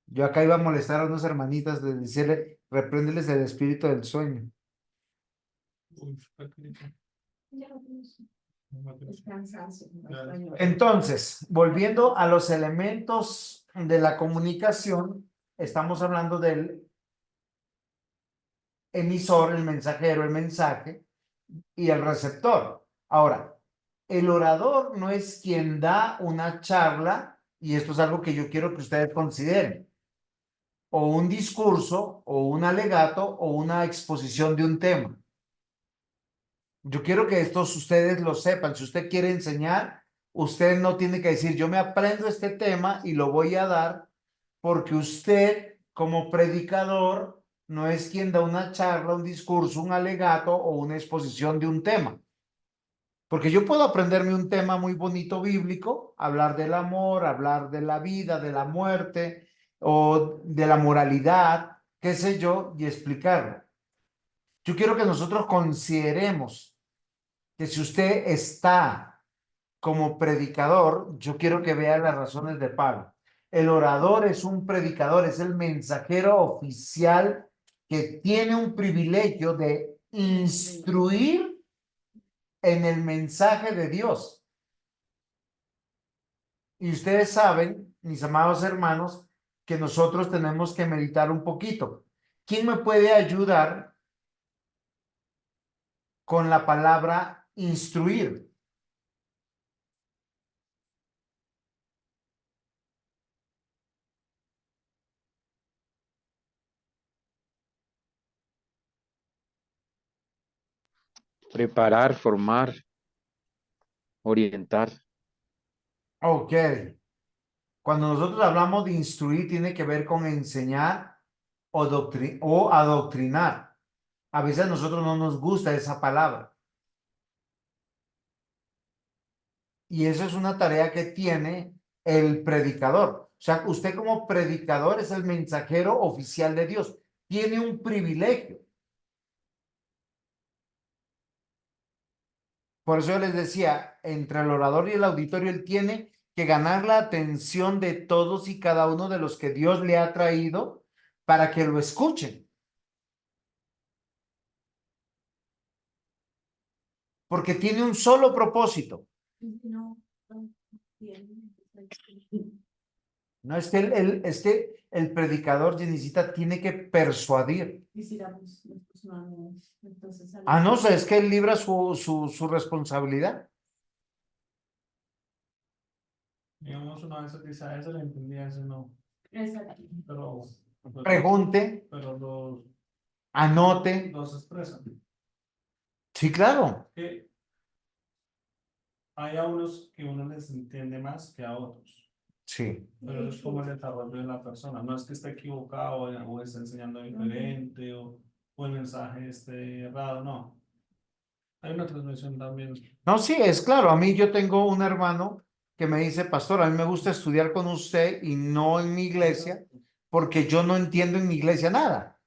Yo acá iba a molestar a unas hermanitas de decirle, repréndeles el espíritu del sueño. Uy, está crítico. Ya lo tienes. No me Es cansancio en Claro. español. Entonces, volviendo a los elementos de la comunicación, estamos hablando del emisor, el mensajero, el mensaje y el receptor. Ahora, el orador no es quien da una charla, y esto es algo que yo quiero que ustedes consideren, o un discurso, o un alegato, o una exposición de un tema. Yo quiero que estos ustedes lo sepan. Si usted quiere enseñar, usted no tiene que decir, yo me aprendo este tema y lo voy a dar, porque usted, como predicador, no es quien da una charla, un discurso, un alegato o una exposición de un tema. Porque yo puedo aprenderme un tema muy bonito bíblico, hablar del amor, hablar de la vida, de la muerte o de la moralidad, qué sé yo, y explicarlo. Yo quiero que nosotros consideremos que si usted está como predicador, yo quiero que vea las razones de Pablo. El orador es un predicador, es el mensajero oficial que tiene un privilegio de instruir en el mensaje de Dios. Y ustedes saben, mis amados hermanos, que nosotros tenemos que meditar un poquito. ¿Quién me puede ayudar con la palabra instruir? Preparar, formar, orientar. Ok. Cuando nosotros hablamos de instruir, tiene que ver con enseñar o adoctrinar. A veces a nosotros no nos gusta esa palabra. Y eso es una tarea que tiene el predicador. O sea, usted como predicador es el mensajero oficial de Dios. Tiene un privilegio. Por eso yo les decía, entre el orador y el auditorio, él tiene que ganar la atención de todos y cada uno de los que Dios le ha traído para que lo escuchen. Porque tiene un solo propósito. No, no, bien. No es que es que el predicador tiene que persuadir. Quisiéramos los personajes, entonces. Ah, no, es que él libra su responsabilidad. Digamos, una vez dice a ese le entendí, a ese no. Exacto. Pero, Pregunte, pero anote. los expresan. Sí, claro. Que hay a unos que uno les entiende más que a otros. Sí. Pero es como el desarrollo de la persona. No es que esté equivocado o esté enseñando diferente o el mensaje esté errado, no. Hay una transmisión también. No, sí, es claro. A mí yo tengo un hermano que me dice, pastor, a mí me gusta estudiar con usted y no en mi iglesia, porque yo no entiendo en mi iglesia nada.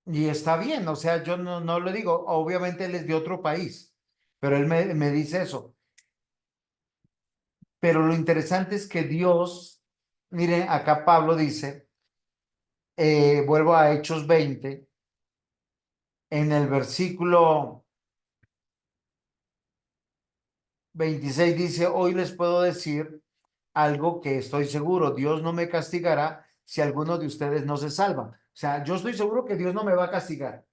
Y está bien, o sea, yo no le digo, obviamente él es de otro país, pero él me dice eso. Pero lo interesante es que Dios, miren, acá Pablo dice, vuelvo a Hechos 20, en el versículo 26 dice, hoy les puedo decir algo que estoy seguro, Dios no me castigará si alguno de ustedes no se salva. O sea, yo estoy seguro que Dios no me va a castigar.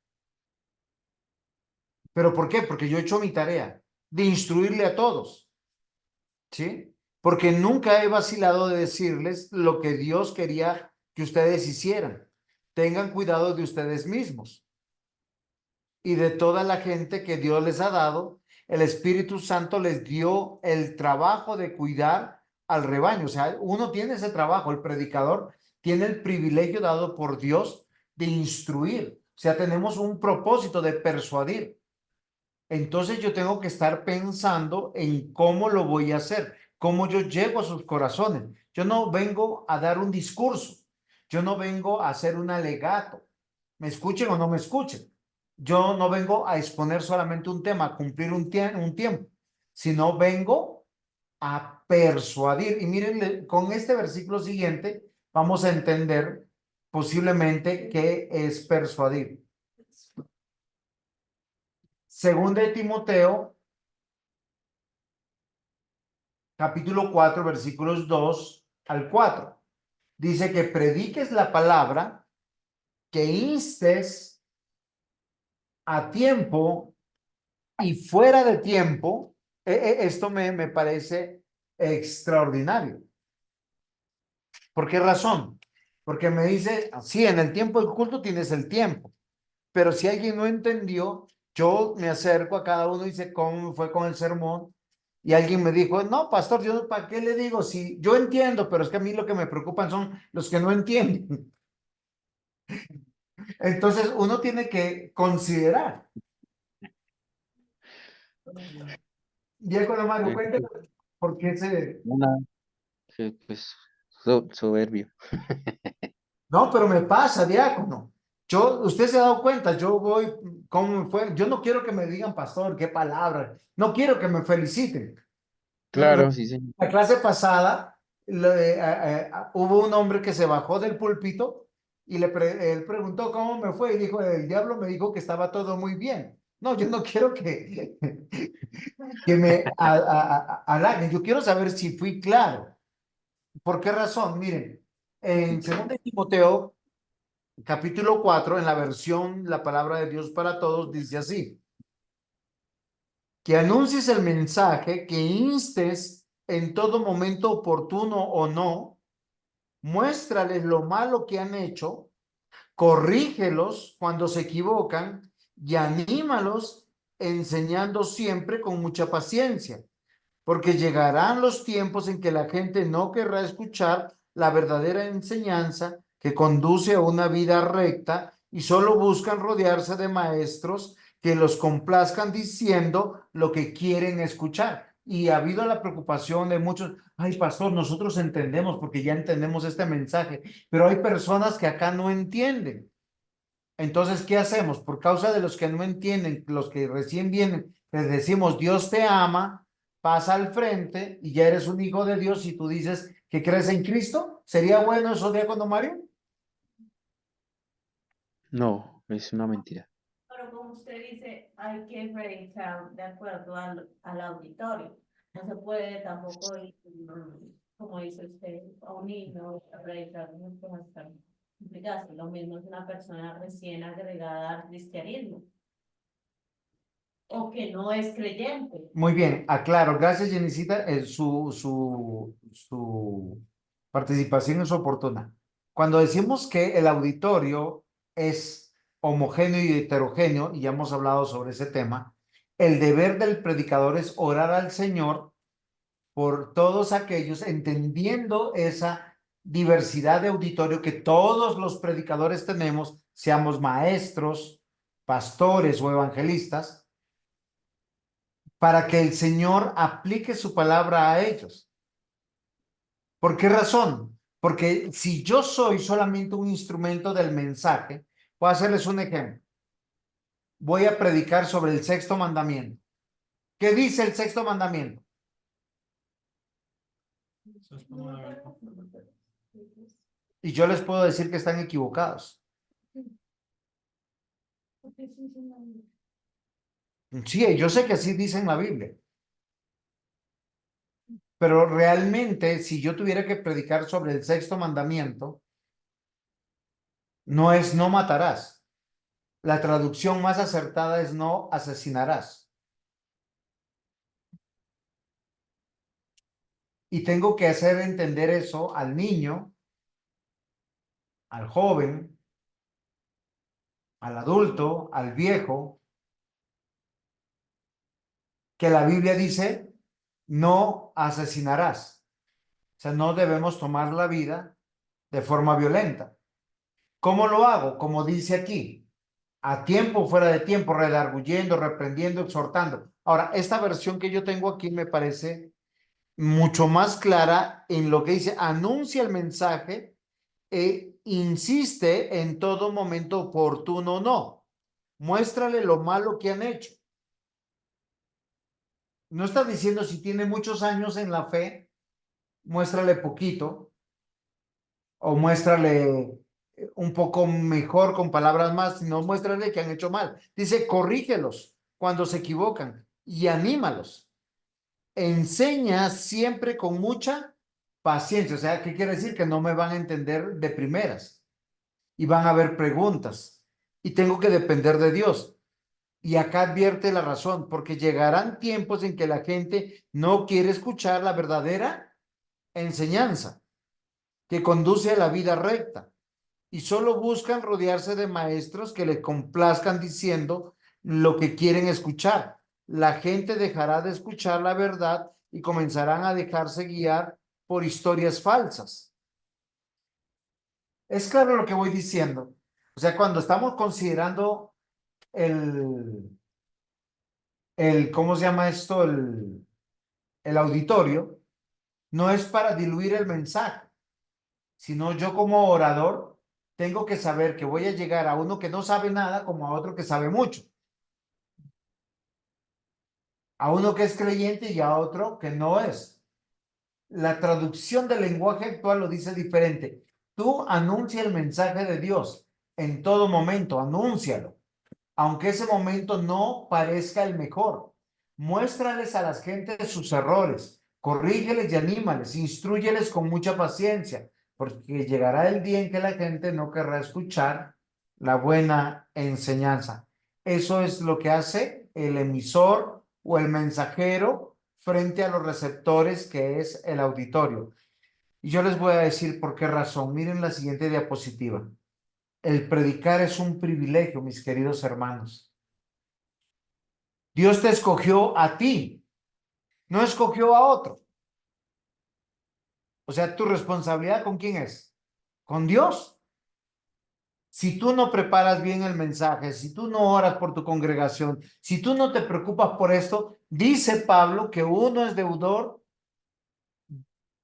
¿Pero por qué? Porque yo he hecho mi tarea de instruirle a todos, ¿sí? Porque nunca he vacilado de decirles lo que Dios quería que ustedes hicieran. Tengan cuidado de ustedes mismos y de toda la gente que Dios les ha dado. El Espíritu Santo les dio el trabajo de cuidar al rebaño. O sea, uno tiene ese trabajo, el predicador tiene el privilegio dado por Dios de instruir. O sea, tenemos un propósito de persuadir. Entonces yo tengo que estar pensando en cómo lo voy a hacer, cómo yo llego a sus corazones. Yo no vengo a dar un discurso, yo no vengo a hacer un alegato, me escuchen o no me escuchen. Yo no vengo a exponer solamente un tema, a cumplir un tiempo, sino vengo a persuadir. Y miren, con este versículo siguiente vamos a entender posiblemente qué es persuadir. Segunda de Timoteo capítulo 4, versículos 2 al 4. Dice que prediques la palabra, que instes a tiempo y fuera de tiempo. Esto me parece extraordinario. ¿Por qué razón? Porque me dice, sí, en el tiempo del culto tienes el tiempo, pero si alguien no entendió, yo me acerco a cada uno y dice, ¿cómo fue con el sermón? Y alguien me dijo, no, pastor, yo para qué le digo, si yo entiendo, pero es que a mí lo que me preocupan son los que no entienden. Entonces uno tiene que considerar. Diego Mario, Eh, cuéntame por qué se... una, pues, soberbio. No, pero me pasa, diácono. Usted se ha dado cuenta, yo voy, ¿cómo me fue? Yo no quiero que me digan, pastor, qué palabra. No quiero que me feliciten. Claro, sí, señor. La clase pasada hubo un hombre que se bajó del púlpito y él preguntó cómo me fue y dijo, el diablo me dijo que estaba todo muy bien. No, yo no quiero que me halaguen, yo quiero saber si fui claro. ¿Por qué razón? Miren, en 2 Timoteo, capítulo 4 en la versión La Palabra de Dios para Todos, dice así, que anuncies el mensaje, que instes en todo momento oportuno o no, muéstrales lo malo que han hecho, corrígelos cuando se equivocan y anímalos enseñando siempre con mucha paciencia, porque llegarán los tiempos en que la gente no querrá escuchar la verdadera enseñanza que conduce a una vida recta y solo buscan rodearse de maestros que los complazcan diciendo lo que quieren escuchar. Y ha habido la preocupación de muchos, ay, pastor, nosotros entendemos porque ya entendemos este mensaje, pero hay personas que acá no entienden. Entonces, ¿qué hacemos? Por causa de los que no entienden, los que recién vienen, les decimos, Dios te ama, pasa al frente y ya eres un hijo de Dios y tú dices que crees en Cristo. ¿Sería bueno eso, diácono Mario? No, es una mentira. Pero como usted dice, hay que revisar de acuerdo al auditorio. No se puede tampoco ir, como dice usted, a un niño a revisar unas cosas tan complicadas. Lo mismo es una persona recién agregada al cristianismo o que no es creyente. Muy bien, aclaro. Gracias, Jenicita. Su participación es oportuna. Cuando decimos que el auditorio es homogéneo y heterogéneo, y ya hemos hablado sobre ese tema, el deber del predicador es orar al Señor por todos aquellos, entendiendo esa diversidad de auditorio que todos los predicadores tenemos, seamos maestros, pastores o evangelistas, para que el Señor aplique su palabra a ellos. ¿Por qué razón? Porque si yo soy solamente un instrumento del mensaje, voy a hacerles un ejemplo. Voy a predicar sobre el sexto mandamiento. ¿Qué dice el sexto mandamiento? Eso es como una- Y yo les puedo decir que están equivocados. Sí, yo sé que así dice en la Biblia. Pero realmente, si yo tuviera que predicar sobre el sexto mandamiento, no es no matarás. La traducción más acertada es no asesinarás. Y tengo que hacer entender eso al niño, al joven, al adulto, al viejo, que la Biblia dice, no asesinarás. O sea, no debemos tomar la vida de forma violenta. ¿Cómo lo hago? Como dice aquí, a tiempo, fuera de tiempo, redarguyendo, reprendiendo, exhortando. Ahora, esta versión que yo tengo aquí me parece mucho más clara en lo que dice, anuncia el mensaje e insiste en todo momento oportuno o no. Muéstrale lo malo que han hecho. No está diciendo si tiene muchos años en la fe, muéstrale poquito o muéstrale un poco mejor con palabras más, sino muéstrale que han hecho mal. Dice, corrígelos cuando se equivocan y anímalos. Enseña siempre con mucha paciencia. O sea, ¿qué quiere decir? Que no me van a entender de primeras y van a haber preguntas y tengo que depender de Dios. Y acá advierte la razón, porque llegarán tiempos en que la gente no quiere escuchar la verdadera enseñanza que conduce a la vida recta y solo buscan rodearse de maestros que les complazcan diciendo lo que quieren escuchar. La gente dejará de escuchar la verdad y comenzarán a dejarse guiar por historias falsas. Es claro lo que voy diciendo. O sea, cuando estamos considerando ¿cómo se llama esto? El auditorio, no es para diluir el mensaje, sino yo como orador tengo que saber que voy a llegar a uno que no sabe nada como a otro que sabe mucho, a uno que es creyente y a otro que no es. La traducción del lenguaje actual lo dice diferente. Tú anuncia el mensaje de Dios en todo momento, anúncialo, aunque ese momento no parezca el mejor. Muéstrales a las gentes sus errores, corrígeles y anímales, instrúyeles con mucha paciencia, porque llegará el día en que la gente no querrá escuchar la buena enseñanza. Eso es lo que hace el emisor o el mensajero frente a los receptores, que es el auditorio. Y yo les voy a decir por qué razón. Miren la siguiente diapositiva. El predicar es un privilegio, mis queridos hermanos. Dios te escogió a ti, no escogió a otro. O sea, tu responsabilidad ¿con quién es? Con Dios. Si tú no preparas bien el mensaje, si tú no oras por tu congregación, si tú no te preocupas por esto, dice Pablo que uno es deudor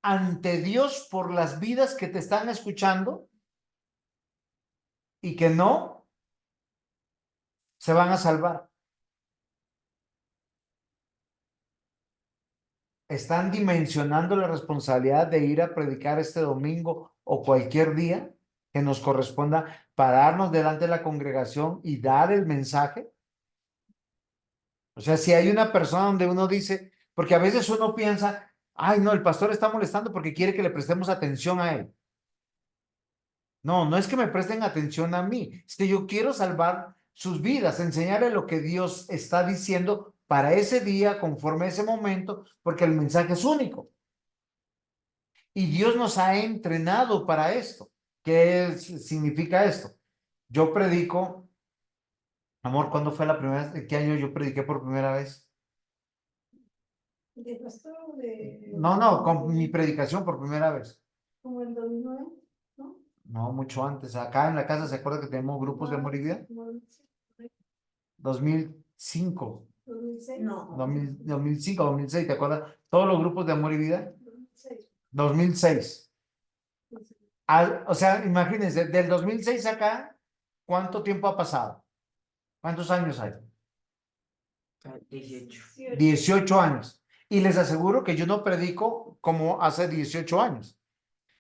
ante Dios por las vidas que te están escuchando y que no se van a salvar. ¿Están dimensionando la responsabilidad de ir a predicar este domingo o cualquier día que nos corresponda pararnos delante de la congregación y dar el mensaje? O sea, si hay una persona donde uno dice, porque a veces uno piensa, ay, no, el pastor está molestando porque quiere que le prestemos atención a él. No, no es que me presten atención a mí, es que yo quiero salvar sus vidas, enseñarle lo que Dios está diciendo para ese día, conforme a ese momento, porque el mensaje es único. Y Dios nos ha entrenado para esto. Significa esto? Yo predico, amor, ¿cuándo fue la primera vez? ¿Qué año yo prediqué por primera vez? ¿De pastor de...? No, con mi predicación por primera vez. Como el 2009, ¿no? No, mucho antes. Acá en la casa, ¿se acuerda que tenemos grupos de amor y vida? 2005, 2006. No. 2005, 2006, ¿te acuerdas? Todos los grupos de amor y vida. 2006. 2006. O sea, imagínense, del 2006 acá, ¿cuánto tiempo ha pasado? ¿Cuántos años hay? 18. 18 años. Y les aseguro que yo no predico como hace 18 años.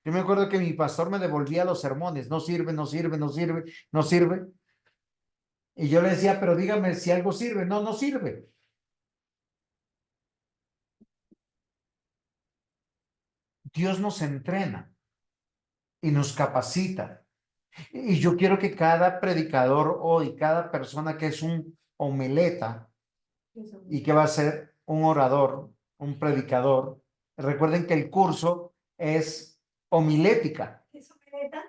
Yo me acuerdo que mi pastor me devolvía los sermones, no sirve, no sirve, no sirve, no sirve. Y yo le decía, pero dígame si algo sirve. No, no sirve. Dios nos entrena y nos capacita. Y yo quiero que cada predicador hoy, cada persona que es un homeleta y que va a ser un orador, un predicador, recuerden que el curso es homilética, ¿Eso Greta?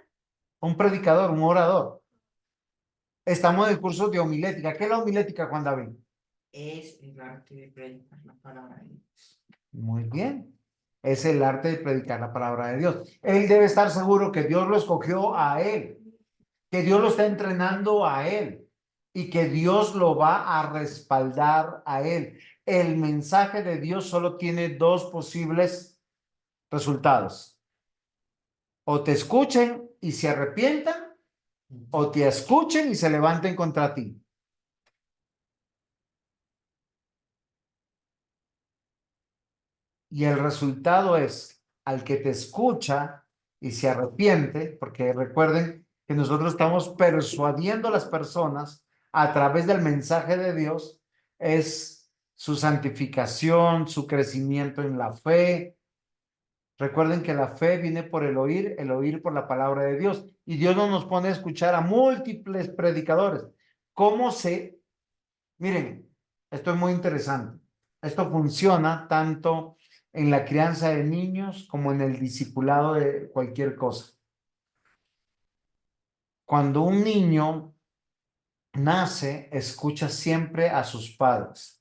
un predicador, un orador. Estamos en el curso de homilética. ¿Qué es la homilética, Juan David? Es el arte de predicar la palabra de Dios. Muy bien. Es el arte de predicar la palabra de Dios. Él debe estar seguro que Dios lo escogió a él, que Dios lo está entrenando a él y que Dios lo va a respaldar a él. El mensaje de Dios solo tiene dos posibles resultados. O te escuchen y se arrepientan, o te escuchen y se levanten contra ti. Y el resultado es al que te escucha y se arrepiente, porque recuerden que nosotros estamos persuadiendo a las personas a través del mensaje de Dios, es su santificación, su crecimiento en la fe. Recuerden que la fe viene por el oír por la palabra de Dios. Y Dios no nos pone a escuchar a múltiples predicadores. Miren, esto es muy interesante. Esto funciona tanto en la crianza de niños como en el discipulado de cualquier cosa. Cuando un niño nace, escucha siempre a sus padres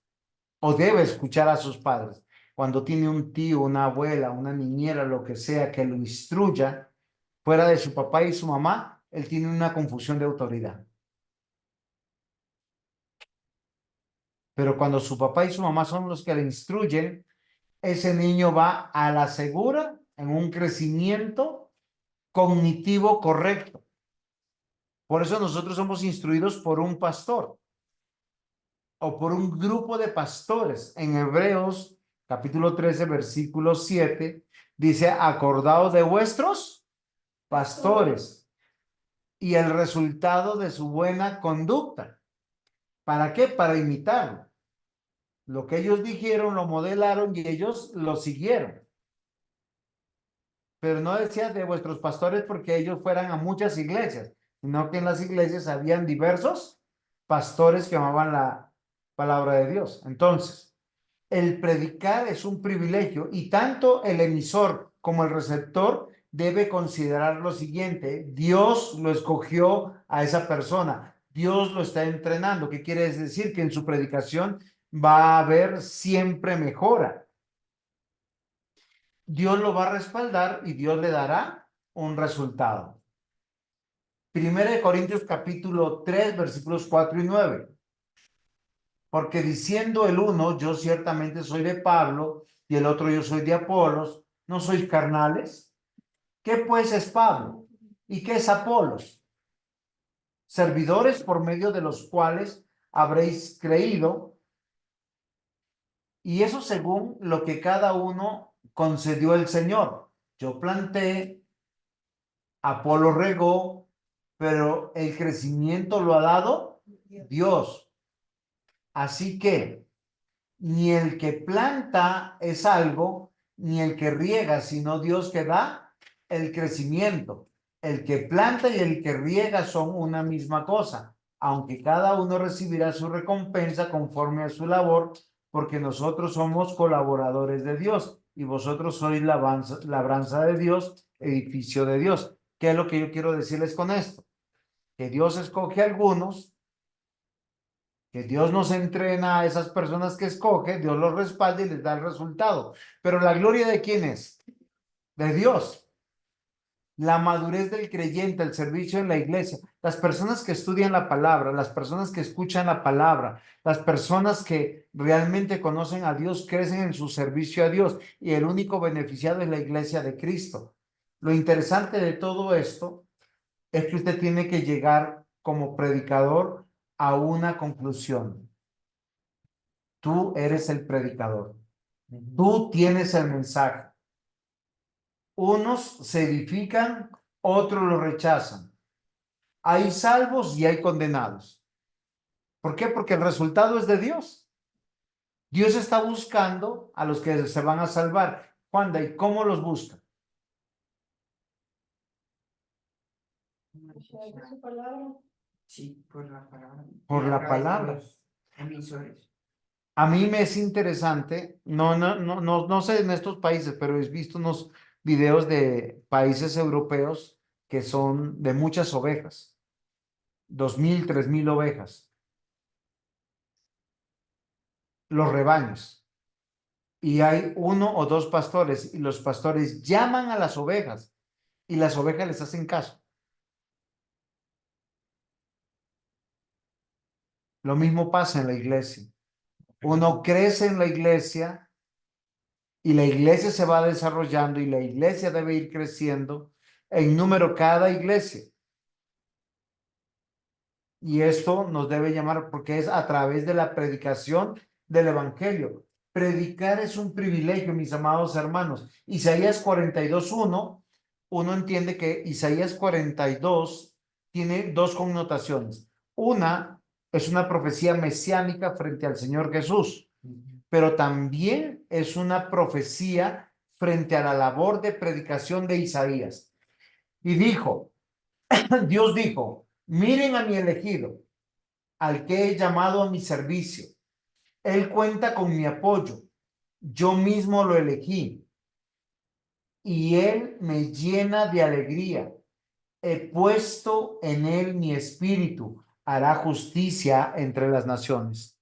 o debe escuchar a sus padres. Cuando tiene un tío, una abuela, una niñera, lo que sea, que lo instruya fuera de su papá y su mamá, él tiene una confusión de autoridad. Pero cuando su papá y su mamá son los que le instruyen, ese niño va a la segura en un crecimiento cognitivo correcto. Por eso nosotros somos instruidos por un pastor o por un grupo de pastores. En Hebreos capítulo 13, versículo 7, dice, acordaos de vuestros pastores y el resultado de su buena conducta. ¿Para qué? Para imitarlo. Lo que ellos dijeron lo modelaron y ellos lo siguieron. Pero no decía de vuestros pastores porque ellos fueran a muchas iglesias, sino que en las iglesias habían diversos pastores que amaban la palabra de Dios. Entonces, el predicar es un privilegio y tanto el emisor como el receptor debe considerar lo siguiente: Dios lo escogió a esa persona, Dios lo está entrenando. ¿Qué quiere decir? Que en su predicación va a haber siempre mejora. Dios lo va a respaldar y Dios le dará un resultado. Primera de Corintios capítulo 3, versículos 4 y 9. Porque diciendo el uno, yo ciertamente soy de Pablo, y el otro, yo soy de Apolos, ¿no sois carnales? ¿Qué pues es Pablo? ¿Y qué es Apolos? Servidores por medio de los cuales habréis creído, y eso según lo que cada uno concedió el Señor. Yo planté, Apolo regó, pero el crecimiento lo ha dado Dios. Así que ni el que planta es algo, ni el que riega, sino Dios que da el crecimiento. El que planta y el que riega son una misma cosa, aunque cada uno recibirá su recompensa conforme a su labor, porque nosotros somos colaboradores de Dios y vosotros sois labranza de Dios, edificio de Dios. ¿Qué es lo que yo quiero decirles con esto? Que Dios escoge a algunos, que Dios nos entrena a esas personas que escoge, Dios los respalda y les da el resultado. Pero la gloria ¿de quién es? De Dios. La madurez del creyente, el servicio en la iglesia, las personas que estudian la palabra, las personas que escuchan la palabra, las personas que realmente conocen a Dios, crecen en su servicio a Dios y el único beneficiado es la iglesia de Cristo. Lo interesante de todo esto es que usted tiene que llegar como predicador a una conclusión. Tú eres el predicador. Tú tienes el mensaje. Unos se edifican, otros lo rechazan. Hay salvos y hay condenados. ¿Por qué? Porque el resultado es de Dios. Dios está buscando a los que se van a salvar. Juanda, ¿y cómo los busca? Por su palabra. Sí, por la palabra. Por Y a la través de palabra. los emisores. A mí me es interesante, no sé en estos países, pero he visto unos videos de países europeos que son de muchas ovejas, 2.000, 3.000 ovejas, los rebaños. Y hay uno o dos pastores y los pastores llaman a las ovejas y las ovejas les hacen caso. Lo mismo pasa en la iglesia. Uno crece en la iglesia y la iglesia se va desarrollando y la iglesia debe ir creciendo en número cada iglesia. Y esto nos debe llamar porque es a través de la predicación del evangelio. Predicar es un privilegio, mis amados hermanos. Isaías 42:1, uno entiende que Isaías 42 tiene dos connotaciones. Una es una profecía mesiánica frente al Señor Jesús, pero también es una profecía frente a la labor de predicación de Isaías. Y dijo, Dios dijo, miren a mi elegido, al que he llamado a mi servicio. Él cuenta con mi apoyo. Yo mismo lo elegí y él me llena de alegría. He puesto en él mi espíritu. Hará justicia entre las naciones.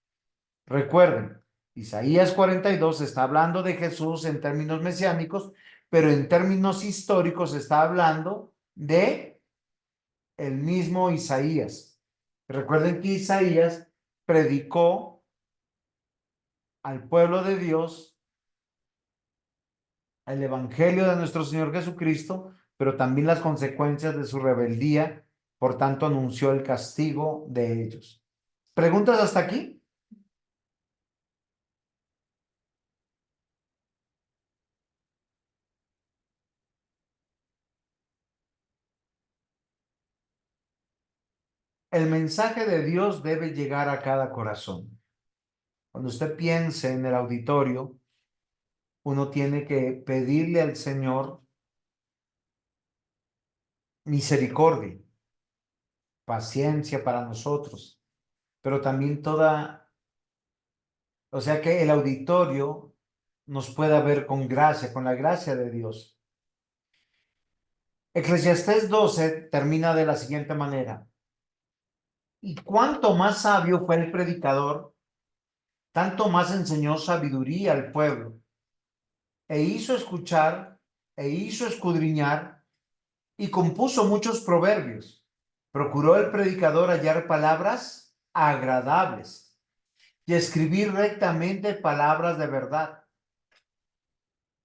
Recuerden, Isaías 42 está hablando de Jesús en términos mesiánicos, pero en términos históricos está hablando de el mismo Isaías. Recuerden que Isaías predicó al pueblo de Dios el evangelio de nuestro Señor Jesucristo, pero también las consecuencias de su rebeldía, por tanto anunció el castigo de ellos. ¿Preguntas hasta aquí? El mensaje de Dios debe llegar a cada corazón. Cuando usted piense en el auditorio, uno tiene que pedirle al Señor misericordia, paciencia para nosotros, pero también o sea que el auditorio nos pueda ver con gracia, con la gracia de Dios. Eclesiastés 12 termina de la siguiente manera. Y cuanto más sabio fue el predicador, tanto más enseñó sabiduría al pueblo, e hizo escuchar, e hizo escudriñar, y compuso muchos proverbios. Procuró el predicador hallar palabras agradables y escribir rectamente palabras de verdad.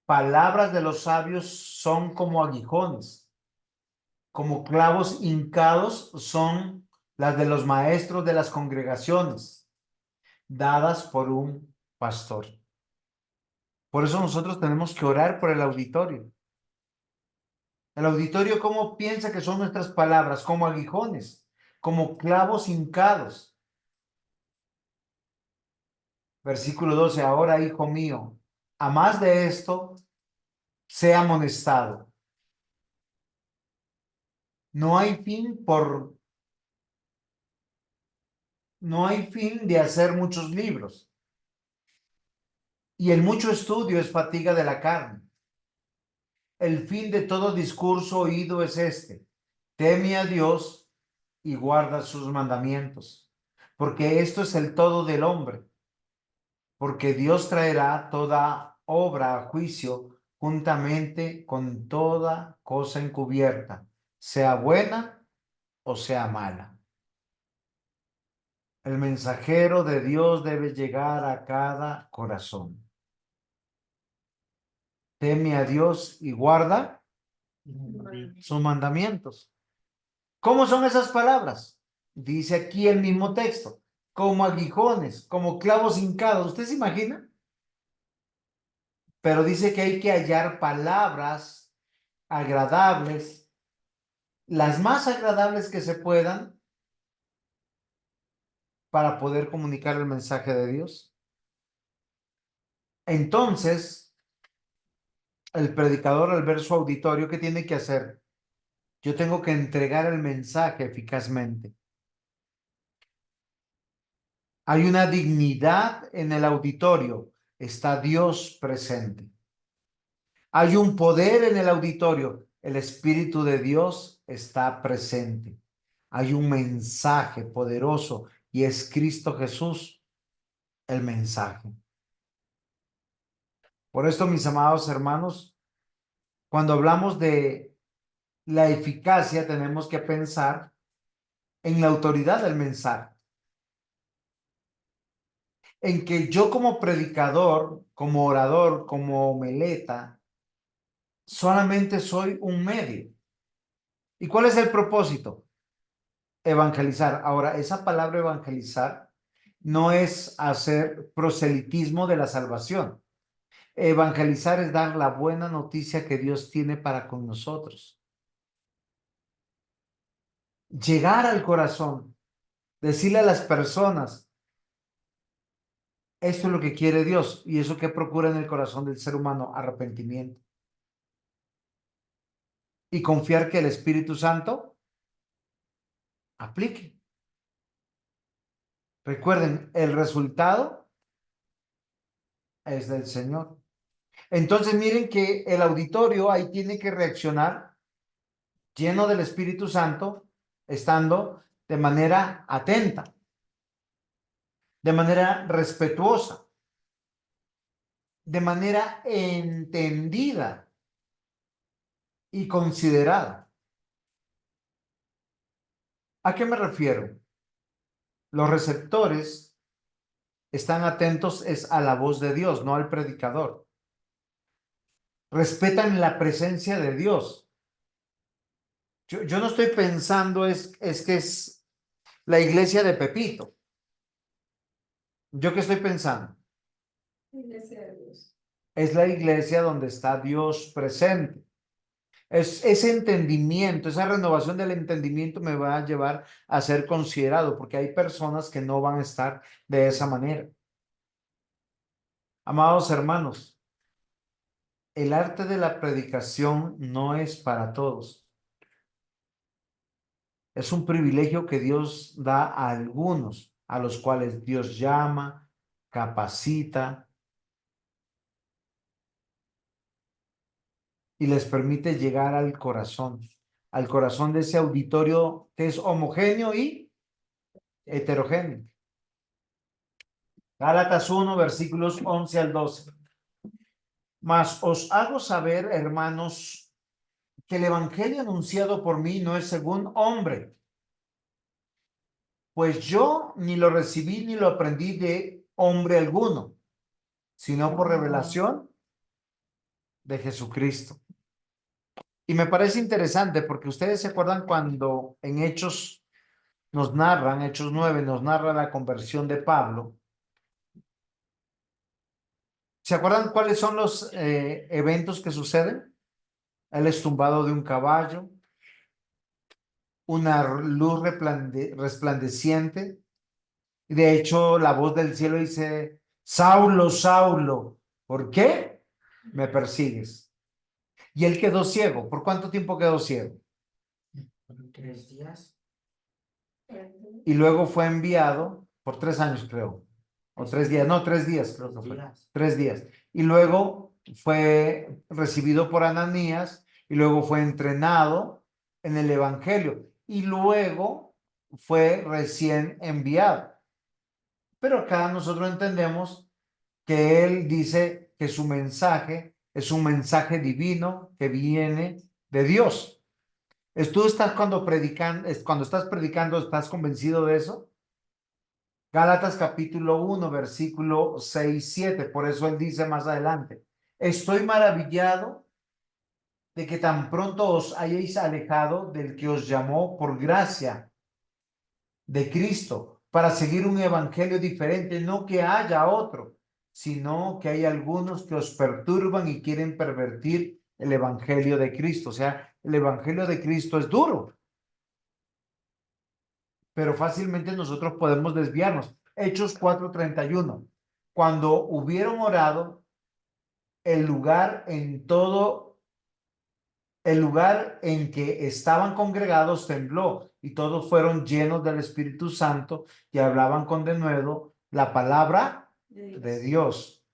Palabras de los sabios son como aguijones, como clavos hincados son las de los maestros de las congregaciones, dadas por un pastor. Por eso nosotros tenemos que orar por el auditorio. El auditorio, ¿cómo piensa que son nuestras palabras? Como aguijones, como clavos hincados. Versículo 12, ahora, hijo mío, a más de esto, sea amonestado. No hay no hay fin de hacer muchos libros. Y el mucho estudio es fatiga de la carne. El fin de todo discurso oído es este: teme a Dios y guarda sus mandamientos, porque esto es el todo del hombre, porque Dios traerá toda obra a juicio juntamente con toda cosa encubierta, sea buena o sea mala. El mensajero de Dios debe llegar a cada corazón. Teme a Dios y guarda sus mandamientos. ¿Cómo son esas palabras? Dice aquí el mismo texto, como aguijones, como clavos hincados. ¿Usted se imagina? pero dice que hay que hallar palabras agradables, las más agradables que se puedan, para poder comunicar el mensaje de Dios. Entonces, el predicador, al ver su auditorio, ¿qué tiene que hacer? Yo tengo que entregar el mensaje eficazmente. Hay una dignidad en el auditorio. Está Dios presente. Hay un poder en el auditorio. El Espíritu de Dios está presente. Hay un mensaje poderoso y es Cristo Jesús el mensaje. Por esto, mis amados hermanos, cuando hablamos de la eficacia, tenemos que pensar en la autoridad del mensaje. En que yo como predicador, como orador, como homeleta, solamente soy un medio. ¿Y cuál es el propósito? Evangelizar. Ahora, esa palabra evangelizar no es hacer proselitismo de la salvación. Evangelizar es dar la buena noticia que Dios tiene para con nosotros. Llegar al corazón, decirle a las personas, esto es lo que quiere Dios y eso que procura en el corazón del ser humano, arrepentimiento. Y confiar que el Espíritu Santo aplique. Recuerden, el resultado es del Señor. Entonces miren que el auditorio ahí tiene que reaccionar lleno del Espíritu Santo, estando de manera atenta, de manera respetuosa, de manera entendida y considerada. ¿A qué me refiero? Los receptores están atentos es a la voz de Dios, no al predicador. Respetan la presencia de Dios. Yo no estoy pensando es que es la iglesia de Pepito. ¿Yo qué estoy pensando? Iglesia de Dios. Es la iglesia donde está Dios presente. Ese entendimiento, esa renovación del entendimiento me va a llevar a ser considerado, porque hay personas que no van a estar de esa manera. Amados hermanos, el arte de la predicación no es para todos. Es un privilegio que Dios da a algunos, a los cuales Dios llama, capacita y les permite llegar al corazón de ese auditorio que es homogéneo y heterogéneo. Gálatas 1, versículos 11 al 12. Mas os hago saber, hermanos, que el evangelio anunciado por mí no es según hombre, pues yo ni lo recibí ni lo aprendí de hombre alguno, sino por revelación de Jesucristo. Y me parece interesante porque ustedes se acuerdan cuando en Hechos Hechos 9 nos narra la conversión de Pablo. ¿Se acuerdan cuáles son los eventos que suceden? Él es tumbado de un caballo, una luz resplandeciente. Y de hecho, la voz del cielo dice, Saulo, Saulo, ¿por qué me persigues? Y él quedó ciego. ¿Por cuánto tiempo quedó ciego? Por 3 días. Y luego fue enviado por 3 años, creo. O 3 días, no, 3 días, creo que fue. 3 días. Y luego fue recibido por Ananías y luego fue entrenado en el Evangelio y luego fue recién enviado. Pero acá nosotros entendemos que él dice que su mensaje es un mensaje divino que viene de Dios. ¿Tú estás cuando estás predicando, estás convencido de eso? Gálatas capítulo 1, versículo 6, 7. Por eso él dice más adelante, estoy maravillado de que tan pronto os hayáis alejado del que os llamó por gracia de Cristo para seguir un evangelio diferente, no que haya otro. sino que hay algunos que os perturban y quieren pervertir el evangelio de Cristo. O sea, el evangelio de Cristo es duro, pero fácilmente nosotros podemos desviarnos. Hechos 4:31. Cuando hubieron orado, el lugar en que estaban congregados tembló y todos fueron llenos del Espíritu Santo y hablaban con denuedo la palabra de Dios.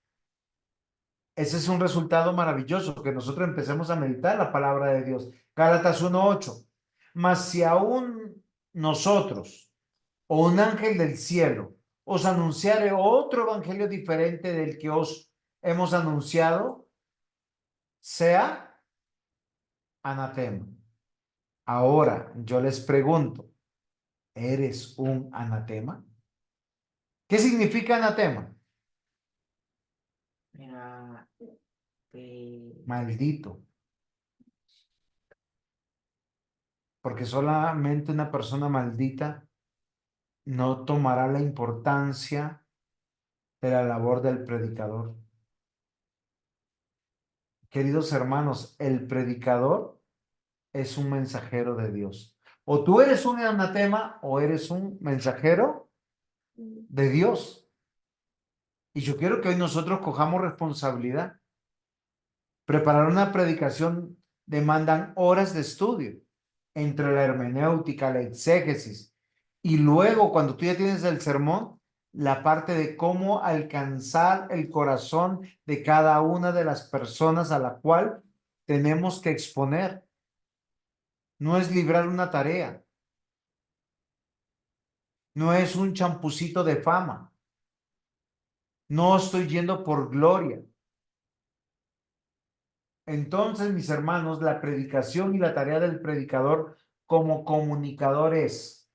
Ese es un resultado maravilloso, que nosotros empecemos a meditar la palabra de Dios. Gálatas 1:8. Mas si aún nosotros o un ángel del cielo os anunciare otro evangelio diferente del que os hemos anunciado, sea anatema. Ahora yo les pregunto, ¿eres un anatema? ¿Qué significa anatema? Era Maldito. Porque solamente una persona maldita no tomará la importancia de la labor del predicador. Queridos hermanos, el predicador es un mensajero de Dios. O tú eres un anatema o eres un mensajero de Dios. Y yo quiero que hoy nosotros cojamos responsabilidad. Preparar una predicación demandan horas de estudio entre la hermenéutica, la exégesis, y luego cuando tú ya tienes el sermón, la parte de cómo alcanzar el corazón de cada una de las personas a la cual tenemos que exponer. No es librar una tarea, no es un champucito de fama, no estoy yendo por gloria. Entonces, mis hermanos, la predicación y la tarea del predicador como comunicador es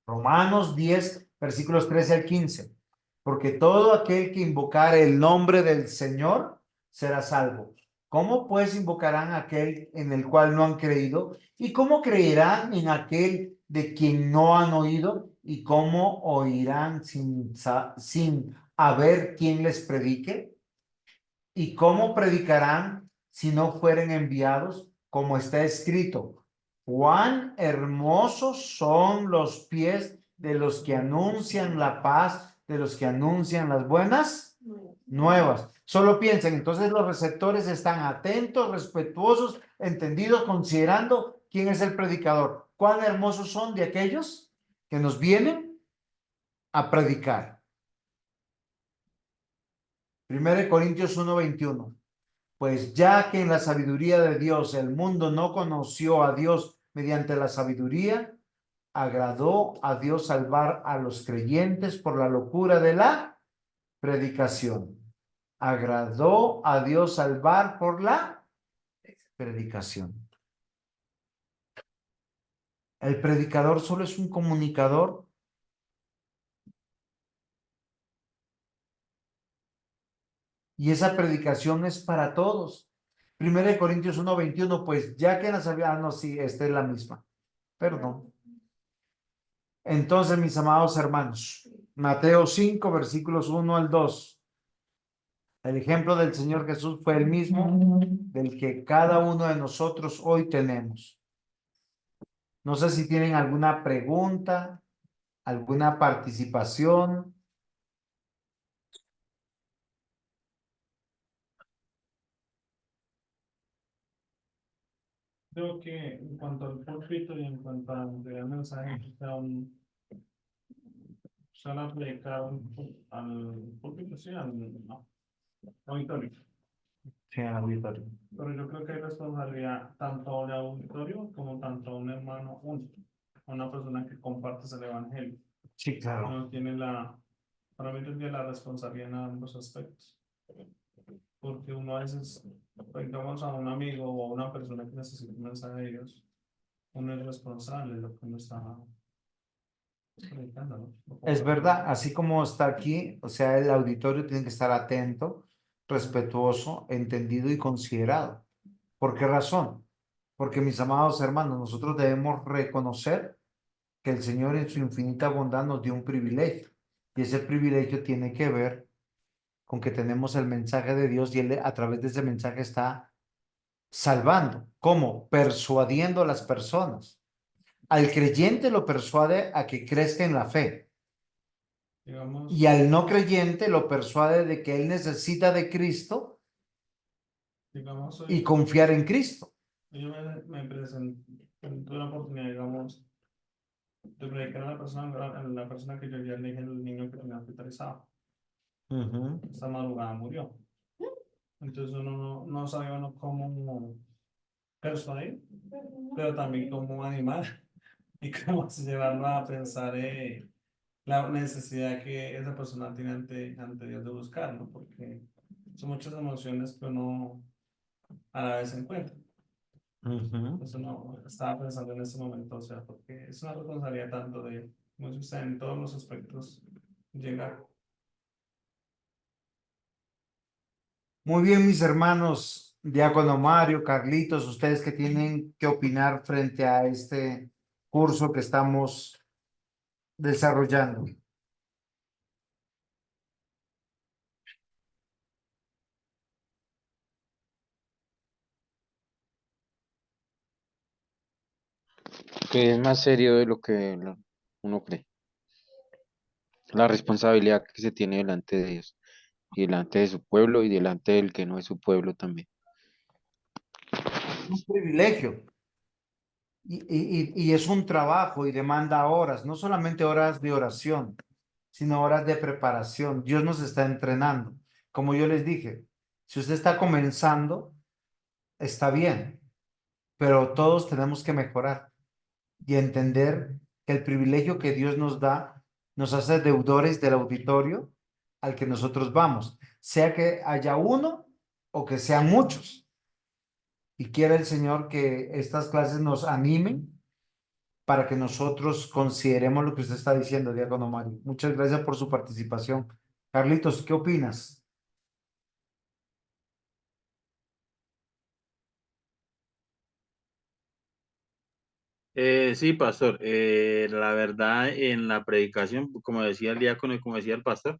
Romanos 10, versículos 13 al 15. Porque todo aquel que invocare el nombre del Señor será salvo. ¿Cómo pues invocarán a aquel en el cual no han creído? ¿Y cómo creerán en aquel de quien no han oído? ¿Y cómo oirán sin haber quien les predique? ¿Y cómo predicarán si no fueren enviados? Como está escrito, cuán hermosos son los pies de los que anuncian la paz, de los que anuncian las buenas nuevas. Solo piensen, entonces los receptores están atentos, respetuosos, entendidos, considerando quién es el predicador. Cuán hermosos son de aquellos que nos vienen a predicar. 1 Corintios 1:21. Pues ya que en la sabiduría de Dios el mundo no conoció a Dios mediante la sabiduría, agradó a Dios salvar a los creyentes por la locura de la predicación. Agradó a Dios salvar por la predicación. El predicador solo es un comunicador. Y esa predicación es para todos. 1 Corintios 1:21, pues ya que en la sabiduría, no, sí, esta es la misma. Perdón. Entonces, mis amados hermanos, Mateo 5, versículos 1 al 2. El ejemplo del Señor Jesús fue el mismo del que cada uno de nosotros hoy tenemos. No sé si tienen alguna pregunta, alguna participación. Creo que en cuanto al púlpito y en cuanto a entregar mensaje, se han aplicado al púlpito, sí, al no, auditorio. Sí, auditorio. Pero yo creo que hay responsabilidad tanto de auditorio como tanto a un hermano único, a una persona que compartes el evangelio. Sí, claro. No tiene para mí tendría la responsabilidad en ambos aspectos. Porque uno a veces, digamos a un amigo o a una persona que necesita un mensaje de Dios, uno es responsable de lo que uno está predicando, ¿no? Es verdad, así como está aquí, o sea, el auditorio tiene que estar atento, respetuoso, entendido y considerado. ¿Por qué razón? Porque, mis amados hermanos, nosotros debemos reconocer que el Señor en su infinita bondad nos dio un privilegio. Y ese privilegio tiene que ver con que tenemos el mensaje de Dios y Él a través de ese mensaje está salvando. ¿Cómo? Persuadiendo a las personas. Al creyente lo persuade a que crezca en la fe Digamos, y al no creyente lo persuade de que él necesita de Cristo digamos, y hoy, confiar en Cristo. yo me presenté, tuve la oportunidad, digamos, de predicar a la persona que yo ya le dije al niño que tenía hospitalizado. Ujú. Esta madrugada murió. Entonces uno no sabía uno cómo persuadir, pero también cómo animar y cómo llevarlo a pensar la necesidad que esa persona tiene ante Dios de buscar, ¿no? Porque son muchas emociones que uno a la vez encuentra. Ujú. Eso no estaba pensando en ese momento, o sea, porque es una responsabilidad tanto de, como dice usted, en todos los aspectos, llegar. Muy bien, mis hermanos, Diácono Mario, Carlitos, ustedes que tienen que opinar frente a este curso que estamos desarrollando. Que es más serio de lo que uno cree. La responsabilidad que se tiene delante de Dios y delante de su pueblo y delante del que no es su pueblo también. Un privilegio y es un trabajo y demanda horas, no solamente horas de oración, sino horas de preparación. Dios nos está entrenando. Como yo les dije, si usted está comenzando, está bien, pero todos tenemos que mejorar y entender que el privilegio que Dios nos da nos hace deudores del auditorio al que nosotros vamos, sea que haya uno o que sean muchos. Y quiere el Señor que estas clases nos animen para que nosotros consideremos lo que usted está diciendo, Diácono Mario. Muchas gracias por su participación. Carlitos, ¿qué opinas? Sí, pastor. La verdad, en la predicación, como decía el diácono y como decía el pastor,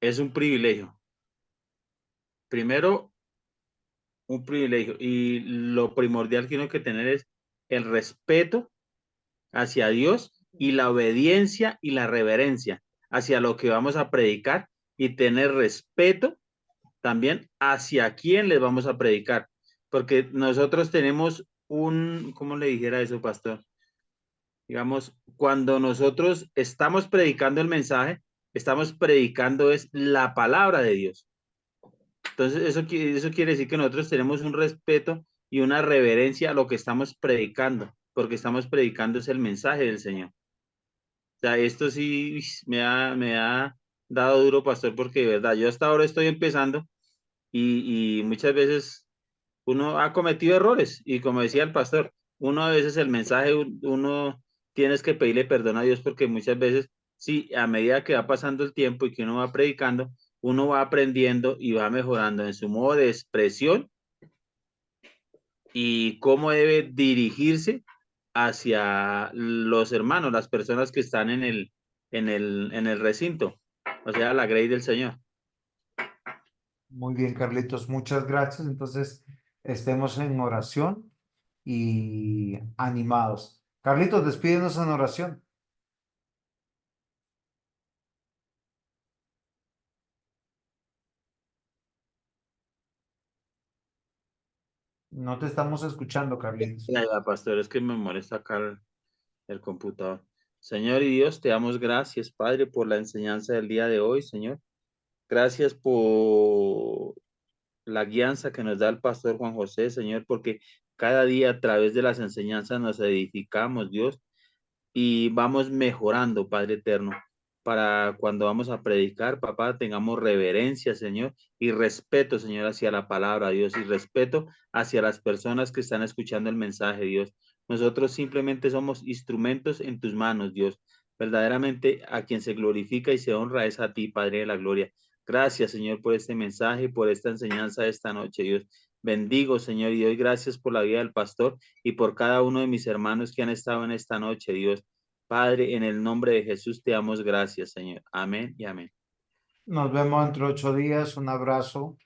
es un privilegio. Primero, un privilegio. Y lo primordial que uno tiene que tener es el respeto hacia Dios y la obediencia y la reverencia hacia lo que vamos a predicar y tener respeto también hacia quién les vamos a predicar. Porque nosotros tenemos ¿cómo le dijera eso, pastor? Digamos, cuando nosotros estamos predicando el mensaje, estamos predicando es la palabra de Dios. Entonces, eso quiere decir que nosotros tenemos un respeto y una reverencia a lo que estamos predicando, porque estamos predicando es el mensaje del Señor. O sea, esto sí me ha dado duro, pastor, porque de verdad, yo hasta ahora estoy empezando y muchas veces uno ha cometido errores y como decía el pastor, uno a veces el mensaje, uno tienes que pedirle perdón a Dios porque muchas veces, sí, a medida que va pasando el tiempo y que uno va predicando, uno va aprendiendo y va mejorando en su modo de expresión y cómo debe dirigirse hacia los hermanos, las personas que están en el recinto, o sea, la grey del Señor. Muy bien, Carlitos, muchas gracias. Entonces, estemos en oración y animados. Carlitos, despídenos en oración. No te estamos escuchando, Carlitos. Ya, pastor, es que me molesta acá el computador. Señor y Dios, te damos gracias, Padre, por la enseñanza del día de hoy, Señor. Gracias por la guianza que nos da el pastor Juan José, Señor, porque cada día a través de las enseñanzas nos edificamos, Dios, y vamos mejorando, Padre eterno, para cuando vamos a predicar, papá, tengamos reverencia, Señor, y respeto, Señor, hacia la palabra, Dios, y respeto hacia las personas que están escuchando el mensaje, Dios. Nosotros simplemente somos instrumentos en tus manos, Dios. Verdaderamente a quien se glorifica y se honra es a ti, Padre de la gloria. Gracias, Señor, por este mensaje, por esta enseñanza de esta noche, Dios. Bendigo, Señor, y doy gracias por la vida del pastor y por cada uno de mis hermanos que han estado en esta noche, Dios. Padre, en el nombre de Jesús te damos gracias, Señor. Amén y amén. Nos vemos entre 8 días. Un abrazo.